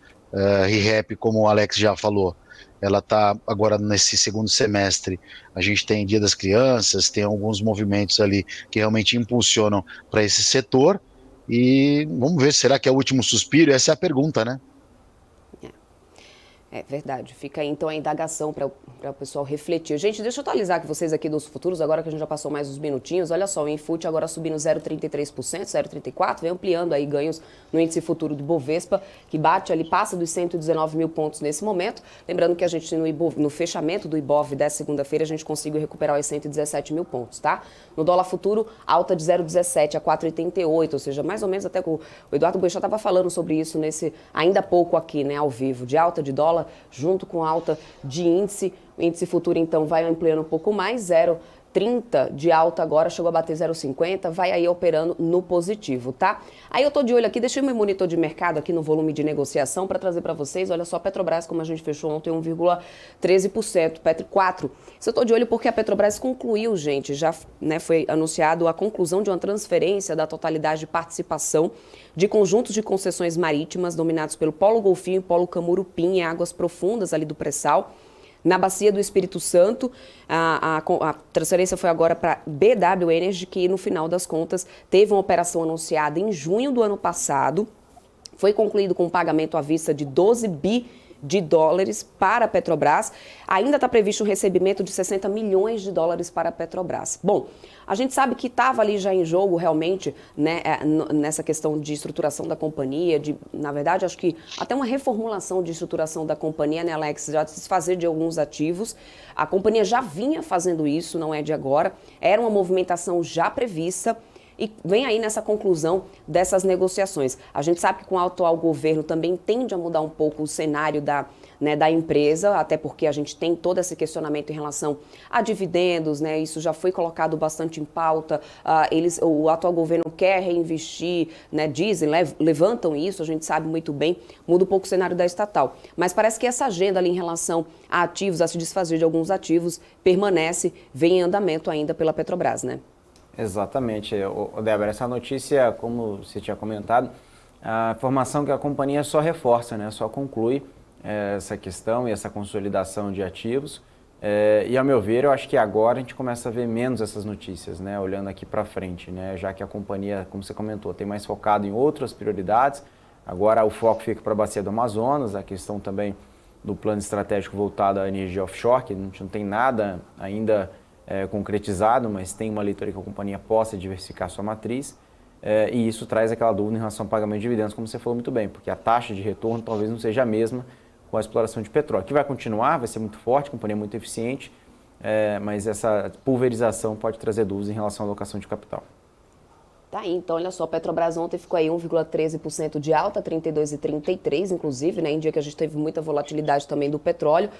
Speaker 3: ReHap, como o Alex já falou, ela está agora nesse segundo semestre, a gente tem Dia das Crianças, tem alguns movimentos ali que realmente impulsionam para esse setor e vamos ver, será que é o último suspiro? Essa é a pergunta, né?
Speaker 1: É verdade. Fica aí, então, a indagação para o pessoal refletir. Gente, deixa eu atualizar com vocês aqui dos futuros, agora que a gente já passou mais uns minutinhos. Olha só, o Infut agora subindo 0,33%, 0,34%, vem ampliando aí ganhos no índice futuro do Bovespa, que bate ali, passa dos 119 mil pontos nesse momento. Lembrando que a gente, no fechamento do Ibov dessa segunda-feira, a gente conseguiu recuperar os 117 mil pontos, tá? No dólar futuro, alta de 0,17 a 4,88, ou seja, mais ou menos até o Eduardo Boechat estava falando sobre isso ainda há pouco aqui, né, ao vivo, de alta de dólar dela, junto com alta de índice. O índice futuro, então, vai ampliando um pouco mais, 0,30 de alta agora, chegou a bater 0,50, vai aí operando no positivo, tá? Aí eu tô de olho aqui, deixei meu monitor de mercado aqui no volume de negociação para trazer para vocês. Olha só, Petrobras, como a gente fechou ontem, 1,13%, Petro 4%. Isso eu tô de olho porque a Petrobras concluiu, gente, já foi anunciado a conclusão de uma transferência da totalidade de participação de conjuntos de concessões marítimas dominados pelo Polo Golfinho e Polo Camurupim em águas profundas ali do pré-sal. Na Bacia do Espírito Santo, a transferência foi agora para BW Energy, que no final das contas teve uma operação anunciada em junho do ano passado. Foi concluído com um pagamento à vista de 12 bi de dólares para a Petrobras. Ainda está previsto um recebimento de 60 milhões de dólares para a Petrobras. Bom, a gente sabe que estava ali já em jogo realmente, né, nessa questão de estruturação da companhia, na verdade, acho que até uma reformulação de estruturação da companhia, né, Alex, já se desfazer de alguns ativos. A companhia já vinha fazendo isso, não é de agora, era uma movimentação já prevista. E vem aí nessa conclusão dessas negociações. A gente sabe que com o atual governo também tende a mudar um pouco o cenário da empresa, até porque a gente tem todo esse questionamento em relação a dividendos, né? Isso já foi colocado bastante em pauta. O atual governo quer reinvestir, né? Dizem, levantam isso, a gente sabe muito bem, muda um pouco o cenário da estatal. Mas parece que essa agenda ali em relação a ativos, a se desfazer de alguns ativos, permanece, vem em andamento ainda pela Petrobras, né?
Speaker 2: Exatamente. Débora, essa notícia, como você tinha comentado, a informação que a companhia só reforça, né? Só conclui essa questão e essa consolidação de ativos. E, ao meu ver, eu acho que agora a gente começa a ver menos essas notícias, né? Olhando aqui para frente, né? Já que a companhia, como você comentou, tem mais focado em outras prioridades. Agora o foco fica para a Bacia do Amazonas, a questão também do plano estratégico voltado à energia offshore, que a gente não tem nada ainda concretizado, mas tem uma leitura que a companhia possa diversificar sua matriz, e isso traz aquela dúvida em relação ao pagamento de dividendos, como você falou muito bem, porque a taxa de retorno talvez não seja a mesma com a exploração de petróleo, que vai continuar, vai ser muito forte, a companhia é muito eficiente, mas essa pulverização pode trazer dúvidas em relação à alocação de capital.
Speaker 1: Tá aí, então olha só, a Petrobras ontem ficou aí 1,13% de alta, 32,33 inclusive, né, em dia que a gente teve muita volatilidade também do petróleo.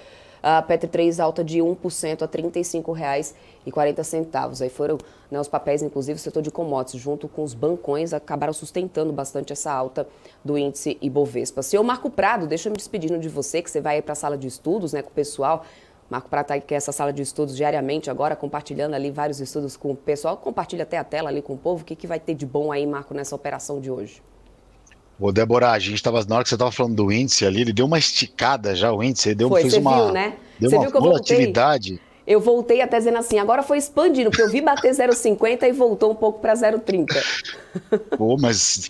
Speaker 1: A Petro 3 alta de 1% a R$ 35,40. Aí foram, né, os papéis, inclusive o setor de commodities, junto com os bancões, acabaram sustentando bastante essa alta do índice Ibovespa. Senhor Marco Prado, deixa eu me despedindo de você, que você vai para a sala de estudos, né, com o pessoal. Marco Prado está aqui, essa sala de estudos diariamente agora, compartilhando ali vários estudos com o pessoal. Compartilha até a tela ali com o povo. O que vai ter de bom aí, Marco, nessa operação de hoje?
Speaker 3: Ô, Débora, a gente tava, na hora que você estava falando do índice ali, ele deu uma esticada já, o índice, ele fez uma,
Speaker 1: viu, né?
Speaker 3: deu
Speaker 1: você
Speaker 3: uma
Speaker 1: viu que
Speaker 3: volatilidade.
Speaker 1: Eu voltei até dizendo assim, agora foi expandindo, porque eu vi bater 0,50 e voltou um pouco para 0,30.
Speaker 3: Pô, mas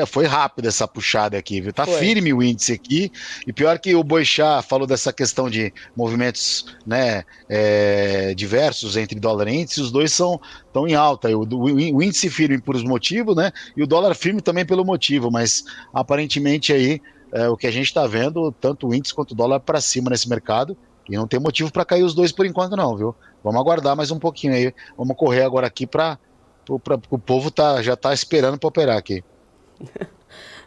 Speaker 3: foi rápido essa puxada aqui, viu? Tá firme o índice aqui, e pior que o Boixá falou dessa questão de movimentos, né, diversos entre dólar e índice, os dois estão em alta, o índice firme por os motivos, né, e o dólar firme também pelo motivo, mas aparentemente aí o que a gente está vendo, tanto o índice quanto o dólar para cima nesse mercado, e não tem motivo para cair os dois por enquanto não, viu? Vamos aguardar mais um pouquinho aí, vamos correr agora aqui para o povo já tá esperando para operar aqui.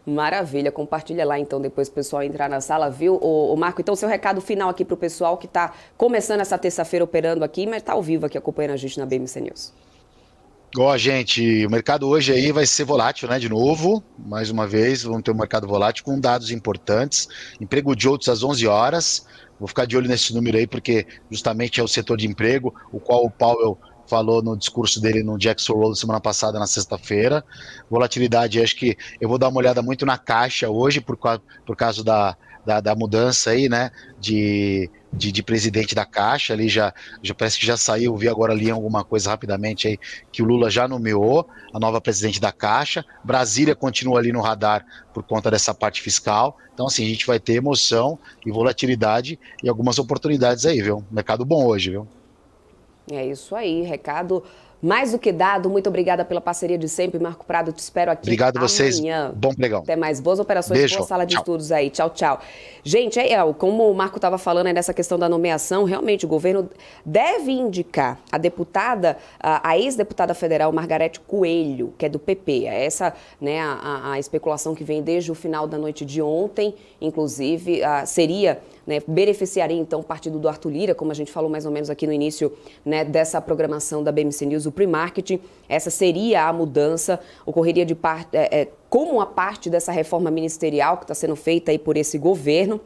Speaker 1: Maravilha, compartilha lá então depois o pessoal entrar na sala, viu? O Marco, então seu recado final aqui para o pessoal que está começando essa terça-feira operando aqui, mas está ao vivo aqui acompanhando a gente na BMC News.
Speaker 3: Gente, o mercado hoje aí vai ser volátil, né? De novo, mais uma vez, vamos ter um mercado volátil com dados importantes. Emprego de outros às 11 horas. Vou ficar de olho nesse número aí, porque justamente é o setor de emprego, o qual o Powell falou no discurso dele no Jackson Hole semana passada, na sexta-feira. Volatilidade, acho que eu vou dar uma olhada muito na Caixa hoje, por causa da mudança aí, né, de presidente da Caixa, ali já parece que já saiu, vi agora ali alguma coisa rapidamente aí, que o Lula já nomeou a nova presidente da Caixa. Brasília continua ali no radar por conta dessa parte fiscal, então assim, a gente vai ter emoção e volatilidade e algumas oportunidades aí, viu? Mercado bom hoje, viu?
Speaker 1: É isso aí, recado mais do que dado. Muito obrigada pela parceria de sempre. Marco Prado, te espero aqui
Speaker 3: Obrigado a vocês.
Speaker 1: amanhã.
Speaker 3: Bom pregão.
Speaker 1: Até mais. Boas operações.
Speaker 3: Beijo.
Speaker 1: Boa sala de
Speaker 3: Tchau.
Speaker 1: estudos aí. Tchau, tchau. Gente, como o Marco estava falando aí nessa questão da nomeação, realmente o governo deve indicar a deputada, a ex-deputada federal Margarete Coelho, que é do PP. É essa, né, a especulação que vem desde o final da noite de ontem, inclusive, seria, né, beneficiaria então o partido do Arthur Lira, como a gente falou mais ou menos aqui no início, né, dessa programação da BMC News, o pre-marketing. Essa seria a mudança, ocorreria como uma parte dessa reforma ministerial que está sendo feita aí por esse governo.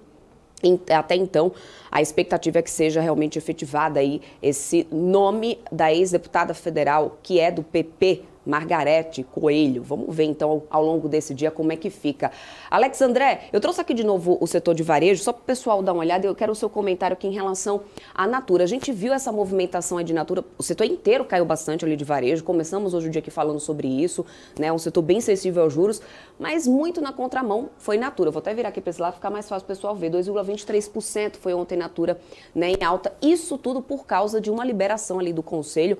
Speaker 1: Até então, a expectativa é que seja realmente efetivada aí esse nome da ex-deputada federal, que é do PP, Margarete Coelho. Vamos ver, então, ao longo desse dia, como é que fica. Alex André, eu trouxe aqui de novo o setor de varejo, só para o pessoal dar uma olhada, eu quero o seu comentário aqui em relação à Natura. A gente viu essa movimentação aí de Natura, o setor inteiro caiu bastante ali de varejo, começamos hoje o dia aqui falando sobre isso, né, um setor bem sensível aos juros, mas muito na contramão foi Natura. Vou até virar aqui para esse lado, ficar mais fácil o pessoal ver, 2,23% foi ontem Natura, né, em alta, isso tudo por causa de uma liberação ali do Conselho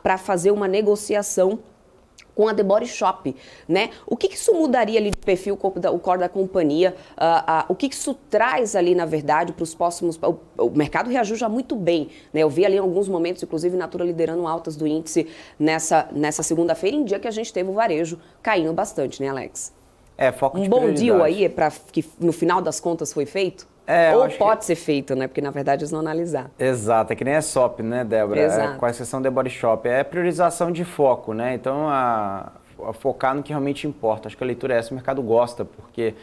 Speaker 1: para fazer uma negociação com a The Body Shop, né? O que isso mudaria ali de perfil, o core da companhia? O que isso traz ali, na verdade, para os próximos... O mercado reagiu já muito bem, né? Eu vi ali em alguns momentos, inclusive, Natura liderando altas do índice nessa segunda-feira, em dia que a gente teve o varejo caindo bastante, né, Alex?
Speaker 2: Foco de
Speaker 1: bom deal aí
Speaker 2: prioridade.
Speaker 1: que no final das contas foi feito? Ou pode ser feito, né? Porque, na verdade, eles não analisar.
Speaker 2: Exato, é que nem a SOP, né, Débora?
Speaker 1: Exato.
Speaker 2: Com a exceção da Body Shop. É priorização de foco, né? Então, a focar no que realmente importa. Acho que a leitura é essa, o mercado gosta, porque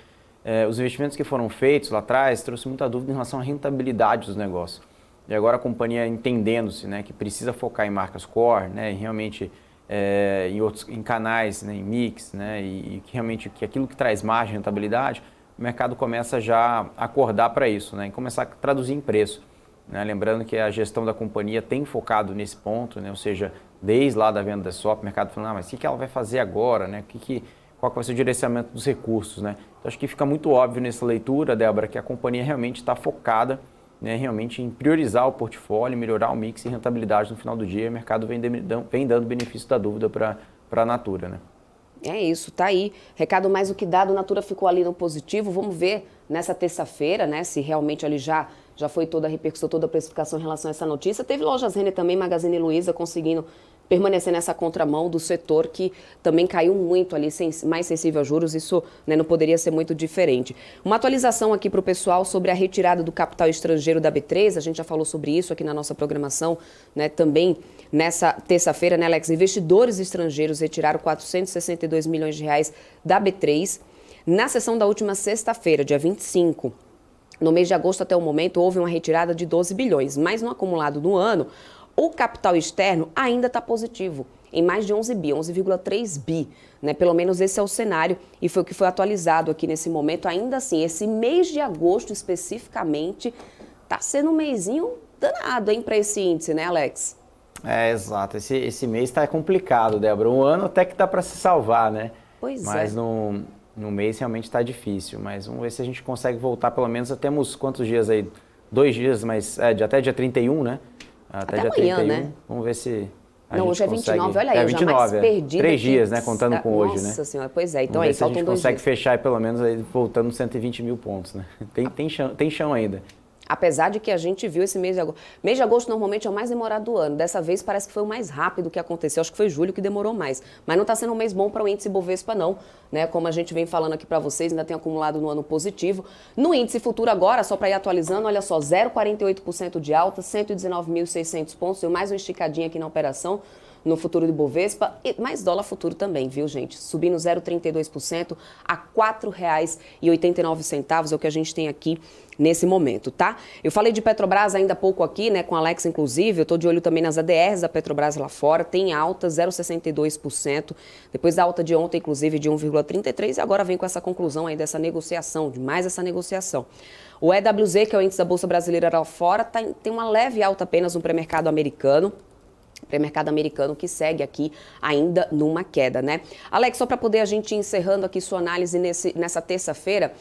Speaker 2: os investimentos que foram feitos lá atrás trouxe muita dúvida em relação à rentabilidade dos negócios. E agora a companhia entendendo-se, né, que precisa focar em marcas core, né, e realmente em canais, né, em mix, né, e que realmente aquilo que traz margem, rentabilidade, o mercado começa já a acordar para isso, né, e começar a traduzir em preço. Né? Lembrando que a gestão da companhia tem focado nesse ponto, né? Ou seja, desde lá da venda da SOP, o mercado falando, mas o que ela vai fazer agora? Né? Qual que vai ser o direcionamento dos recursos? Né? Então, acho que fica muito óbvio nessa leitura, Débora, que a companhia realmente está focada, né, realmente em priorizar o portfólio, melhorar o mix e rentabilidade no final do dia. E o mercado vem dando benefício da dúvida para a Natura. Né?
Speaker 1: É isso, tá aí. Recado mais do que dado, Natura ficou ali no positivo. Vamos ver nessa terça-feira, né, se realmente ali já foi toda a repercussão, toda a precificação em relação a essa notícia. Teve Lojas Renner também, Magazine Luiza conseguindo permanecer nessa contramão do setor que também caiu muito ali, mais sensível a juros. Isso, né, não poderia ser muito diferente. Uma atualização aqui para o pessoal sobre a retirada do capital estrangeiro da B3. A gente já falou sobre isso aqui na nossa programação, né, também nessa terça-feira, né, Alex? Investidores estrangeiros retiraram 462 milhões de reais da B3. Na sessão da última sexta-feira, dia 25, no mês de agosto até o momento, houve uma retirada de 12 bilhões, mas no acumulado do ano, o capital externo ainda está positivo, em mais de 11,3 bi. Né? Pelo menos esse é o cenário e foi o que foi atualizado aqui nesse momento. Ainda assim, esse mês de agosto especificamente está sendo um mêsinho danado, hein, para esse índice, né, Alex?
Speaker 2: Exato. Esse mês está complicado, Débora. Um ano até que dá para se salvar, né?
Speaker 1: Pois
Speaker 2: mas no mês realmente está difícil. Mas vamos ver se a gente consegue voltar pelo menos. Temos quantos dias aí? 2 dias, mas até dia 31, né? Até dia
Speaker 1: amanhã,
Speaker 2: 31.
Speaker 1: né?
Speaker 2: Vamos ver se a
Speaker 1: Não,
Speaker 2: gente
Speaker 1: hoje é 29,
Speaker 2: consegue...
Speaker 1: olha aí, eu já mais perdida
Speaker 2: 3
Speaker 1: aqui.
Speaker 2: dias, né? Contando com hoje, né?
Speaker 1: Nossa Senhora, pois é. Então
Speaker 2: vamos
Speaker 1: aí,
Speaker 2: ver se a
Speaker 1: faltam
Speaker 2: gente
Speaker 1: 2
Speaker 2: consegue
Speaker 1: dias.
Speaker 2: fechar pelo menos aí, voltando 120 mil pontos, né? Tem chão ainda.
Speaker 1: Apesar de que a gente viu esse mês de agosto. Mês de agosto normalmente é o mais demorado do ano. Dessa vez parece que foi o mais rápido que aconteceu. Acho que foi julho que demorou mais. Mas não está sendo um mês bom para o índice Bovespa, não. Né? Como a gente vem falando aqui para vocês, ainda tem acumulado no ano positivo. No índice futuro agora, só para ir atualizando, olha só, 0,48% de alta, 119.600 pontos. Deu mais uma esticadinha aqui na operação no futuro de Bovespa, e mais dólar futuro também, viu, gente? Subindo 0,32% a R$ 4,89, é o que a gente tem aqui nesse momento, tá? Eu falei de Petrobras ainda há pouco aqui, né, com a Alex, inclusive, eu tô de olho também nas ADRs da Petrobras lá fora, tem alta, 0,62%, depois da alta de ontem, inclusive, de 1,33%, e agora vem com essa conclusão aí dessa negociação, de mais essa negociação. O EWZ, que é o índice da Bolsa Brasileira lá fora, tem uma leve alta apenas no pré-mercado americano, que segue aqui ainda numa queda, né? Alex, só para poder a gente ir encerrando aqui sua análise nessa terça-feira,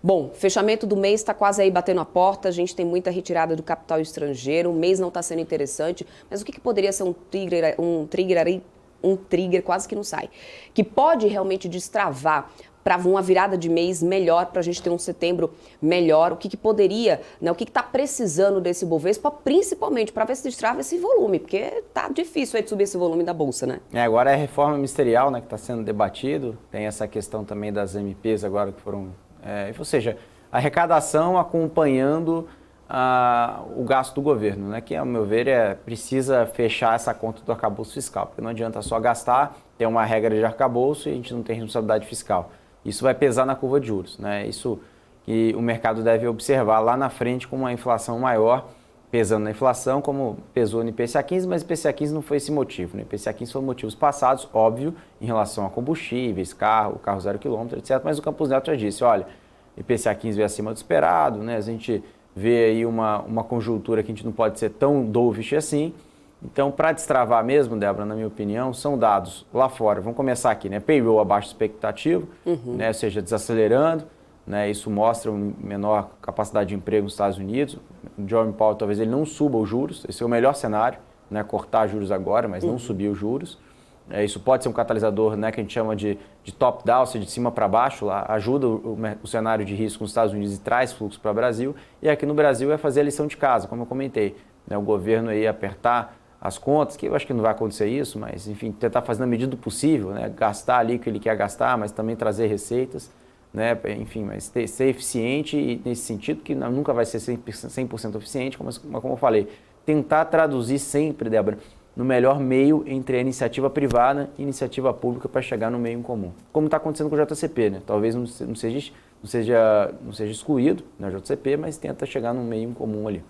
Speaker 1: Bom, fechamento do mês está quase aí batendo a porta, a gente tem muita retirada do capital estrangeiro, o mês não está sendo interessante, mas o que poderia ser um trigger quase que não sai, que pode realmente destravar para uma virada de mês melhor, para a gente ter um setembro melhor, o que poderia, né, o que está precisando desse Bovespa, principalmente para ver se destrava esse volume, porque tá difícil aí de subir esse volume da Bolsa, né?
Speaker 2: Agora é a reforma ministerial, né, que está sendo debatido, tem essa questão também das MPs agora que foram, ou seja, a arrecadação acompanhando o gasto do governo, né, que, ao meu ver, precisa fechar essa conta do arcabouço fiscal, porque não adianta só gastar, ter uma regra de arcabouço e a gente não tem responsabilidade fiscal. Isso vai pesar na curva de juros, né? Isso que o mercado deve observar lá na frente com uma inflação maior, pesando na inflação, como pesou no IPCA 15, mas o IPCA 15 não foi esse motivo, né? O IPCA 15 foi motivos passados, óbvio, em relação a combustíveis, carro 0 quilômetro, etc. Mas o Campos Neto já disse, olha, o IPCA 15 veio acima do esperado, né? A gente vê aí uma conjuntura que a gente não pode ser tão dovish assim. Então, para destravar mesmo, Débora, na minha opinião, são dados lá fora. Vamos começar aqui, né? Payroll abaixo do expectativo, né? Ou seja, desacelerando, né? Isso mostra uma menor capacidade de emprego nos Estados Unidos. O Jerome Powell talvez ele não suba os juros, esse é o melhor cenário, né? Cortar juros agora, mas não subir os juros. Isso pode ser um catalisador, né? Que a gente chama de top-down, ou seja, de cima para baixo, lá, ajuda o cenário de risco nos Estados Unidos e traz fluxo para o Brasil. E aqui no Brasil é fazer a lição de casa, como eu comentei, né? O governo aí apertar as contas, que eu acho que não vai acontecer isso, mas, enfim, tentar fazer na medida do possível, né? Gastar ali o que ele quer gastar, mas também trazer receitas, né? Enfim, mas ser eficiente e, nesse sentido, que nunca vai ser 100% eficiente, como eu falei, tentar traduzir sempre, Débora, no melhor meio entre a iniciativa privada e a iniciativa pública para chegar no meio em comum. Como está acontecendo com o JCP, né? Talvez não seja excluído, né, o JCP, mas tenta chegar no meio em comum ali.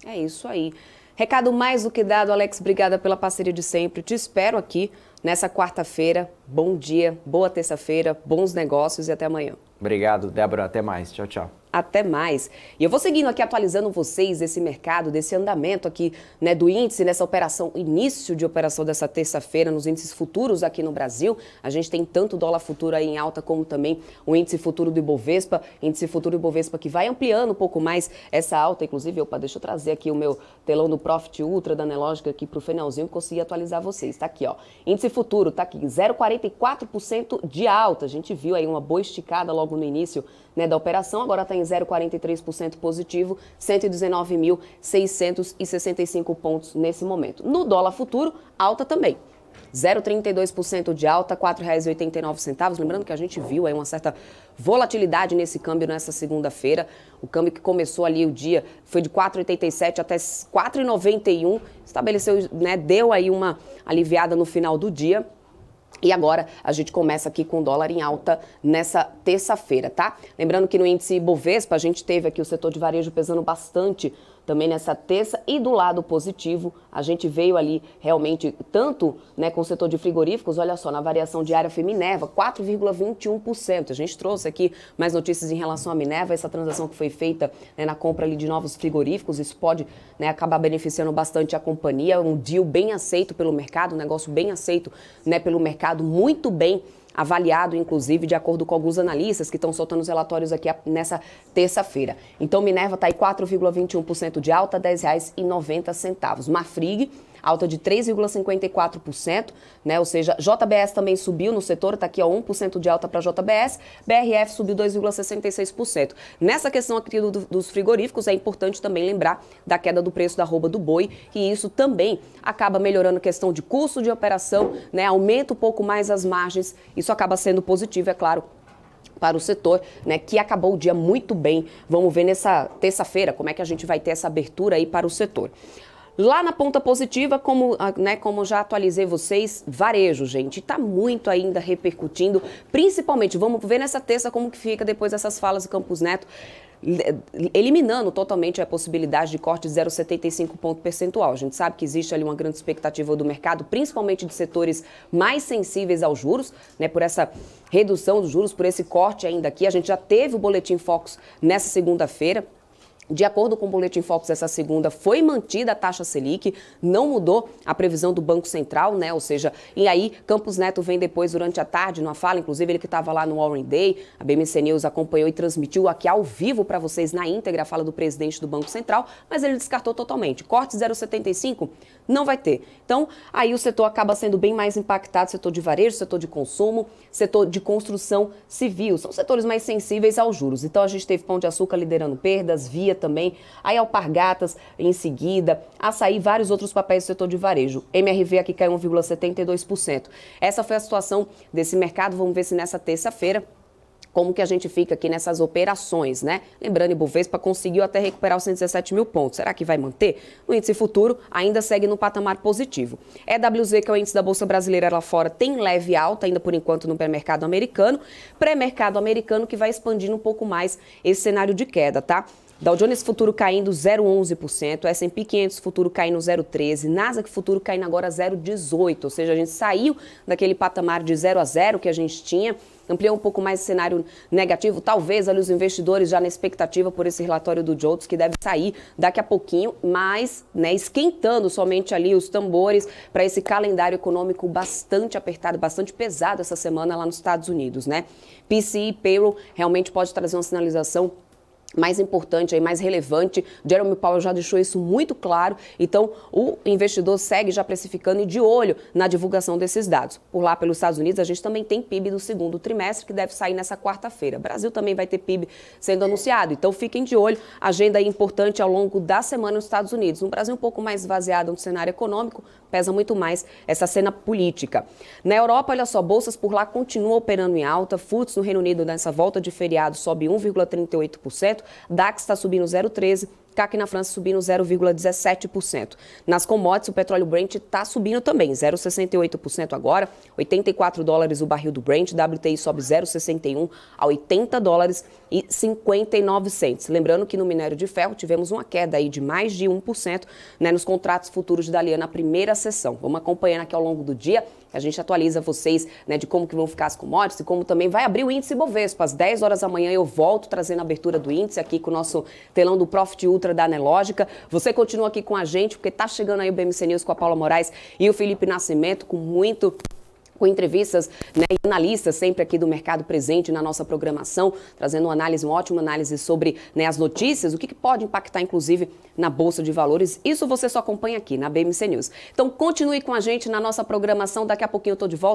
Speaker 1: É isso aí. Recado mais do que dado, Alex, obrigada pela parceria de sempre. Te espero aqui nessa quarta-feira. Bom dia, boa terça-feira, bons negócios e até amanhã.
Speaker 2: Obrigado, Débora. Até mais. Tchau, tchau.
Speaker 1: Até mais. E eu vou seguindo aqui atualizando vocês desse mercado, desse andamento aqui, né, do índice, nessa operação, início de operação dessa terça-feira, nos índices futuros aqui no Brasil. A gente tem tanto o dólar futuro aí em alta, como também o índice futuro do Ibovespa, índice futuro do Ibovespa que vai ampliando um pouco mais essa alta. Inclusive, deixa eu trazer aqui o meu telão do Profit Ultra da Nelogica aqui para o finalzinho, conseguir atualizar vocês. Tá aqui, ó. Índice futuro tá aqui, 0,44% de alta. A gente viu aí uma boa esticada logo no início, né, da operação, agora está em 0,43% positivo, 119.665 pontos nesse momento. No dólar futuro, alta também. 0,32% de alta, R$ 4,89. Lembrando que a gente viu aí uma certa volatilidade nesse câmbio nessa segunda-feira. O câmbio que começou ali o dia foi de 4,87 até 4,91. Estabeleceu, né, deu aí uma aliviada no final do dia. E agora a gente começa aqui com o dólar em alta nessa terça-feira, tá? Lembrando que no índice Bovespa a gente teve aqui o setor de varejo pesando bastante também nessa terça, e do lado positivo a gente veio ali realmente tanto, né, com o setor de frigoríficos, olha só, na variação diária foi Minerva, 4,21%. A gente trouxe aqui mais notícias em relação à Minerva, essa transação que foi feita, né, na compra ali de novos frigoríficos, isso pode, né, acabar beneficiando bastante a companhia, um deal bem aceito pelo mercado, um negócio bem aceito, né, pelo mercado, muito bem avaliado, inclusive, de acordo com alguns analistas que estão soltando os relatórios aqui nessa terça-feira. Então, Minerva está aí 4,21% de alta, R$ 10,90. Marfrig, alta de 3,54%, né? Ou seja, JBS também subiu no setor, está aqui, ó, 1% de alta para JBS, BRF subiu 2,66%. Nessa questão aqui dos frigoríficos, é importante também lembrar da queda do preço da arroba do boi, e isso também acaba melhorando a questão de custo de operação, né? Aumenta um pouco mais as margens, isso acaba sendo positivo, é claro, para o setor, né, que acabou o dia muito bem. Vamos ver nessa terça-feira como é que a gente vai ter essa abertura aí para o setor. Lá na ponta positiva, como já atualizei vocês, varejo, gente, está muito ainda repercutindo, principalmente, vamos ver nessa terça como que fica depois dessas falas do Campos Neto, eliminando totalmente a possibilidade de corte de 0,75 ponto percentual. A gente sabe que existe ali uma grande expectativa do mercado, principalmente de setores mais sensíveis aos juros, né, por essa redução dos juros, por esse corte ainda aqui. A gente já teve o Boletim Focus nessa segunda-feira, De acordo com o Boletim Focus, essa segunda foi mantida a taxa Selic, não mudou a previsão do Banco Central, né? Ou seja, e aí Campos Neto vem depois durante a tarde numa fala, inclusive ele que estava lá no Warren Day, a BMC News acompanhou e transmitiu aqui ao vivo para vocês na íntegra a fala do presidente do Banco Central, mas ele descartou totalmente. Corte 0,75 não vai ter. Então, aí o setor acaba sendo bem mais impactado, setor de varejo, setor de consumo, setor de construção civil, são setores mais sensíveis aos juros. Então, a gente teve Pão de Açúcar liderando perdas, Via também, aí Alpargatas em seguida, Açaí, vários outros papéis do setor de varejo. MRV aqui caiu 1,72%. Essa foi a situação desse mercado, vamos ver se nessa terça-feira como que a gente fica aqui nessas operações, né? Lembrando, Ibovespa conseguiu até recuperar os 117 mil pontos. Será que vai manter? O índice futuro ainda segue no patamar positivo. EWZ, que é o índice da Bolsa Brasileira lá fora, tem leve alta, ainda por enquanto no pré-mercado americano. Pré-mercado americano que vai expandindo um pouco mais esse cenário de queda, tá? Dow Jones Futuro caindo 0,11%, S&P 500 Futuro caindo 0,13%, Nasdaq Futuro caindo agora 0,18%, ou seja, a gente saiu daquele patamar de 0 a 0 que a gente tinha, ampliou um pouco mais esse cenário negativo, talvez ali os investidores já na expectativa por esse relatório do Jolts, que deve sair daqui a pouquinho, mas né, esquentando somente ali os tambores para esse calendário econômico bastante apertado, bastante pesado essa semana lá nos Estados Unidos, né? PCE Payroll realmente pode trazer uma sinalização mais importante, aí, mais relevante. Jerome Powell já deixou isso muito claro, então o investidor segue já precificando e de olho na divulgação desses dados. Por lá pelos Estados Unidos, a gente também tem PIB do segundo trimestre, que deve sair nessa quarta-feira. Brasil também vai ter PIB sendo anunciado, então fiquem de olho. Agenda aí importante ao longo da semana nos Estados Unidos. No Brasil, um pouco mais esvaziado no cenário econômico, pesa muito mais essa cena política. Na Europa, olha só, bolsas por lá continuam operando em alta, FTSE no Reino Unido nessa volta de feriado sobe 1,38%, DAX está subindo 0,13%, CAC na França subindo 0,17%. Nas commodities, o petróleo Brent está subindo também, 0,68% agora, $84 o barril do Brent, WTI sobe 0,61 a $80,59. Lembrando que no minério de ferro tivemos uma queda aí de mais de 1%, né, nos contratos futuros de Dalian na primeira sessão. Vamos acompanhando aqui ao longo do dia, a gente atualiza vocês, né, de como que vão ficar as commodities e como também vai abrir o índice Bovespa. Às 10 horas da manhã eu volto trazendo a abertura do índice aqui com o nosso telão do Profit Ultra da Anelógica. Você continua aqui com a gente, porque tá chegando aí o BMC News com a Paula Moraes e o Felipe Nascimento, com entrevistas, né, e analistas sempre aqui do mercado presente na nossa programação, trazendo uma ótima análise sobre, né, as notícias, o que pode impactar, inclusive, na Bolsa de Valores. Isso você só acompanha aqui na BMC News. Então, continue com a gente na nossa programação. Daqui a pouquinho eu tô de volta.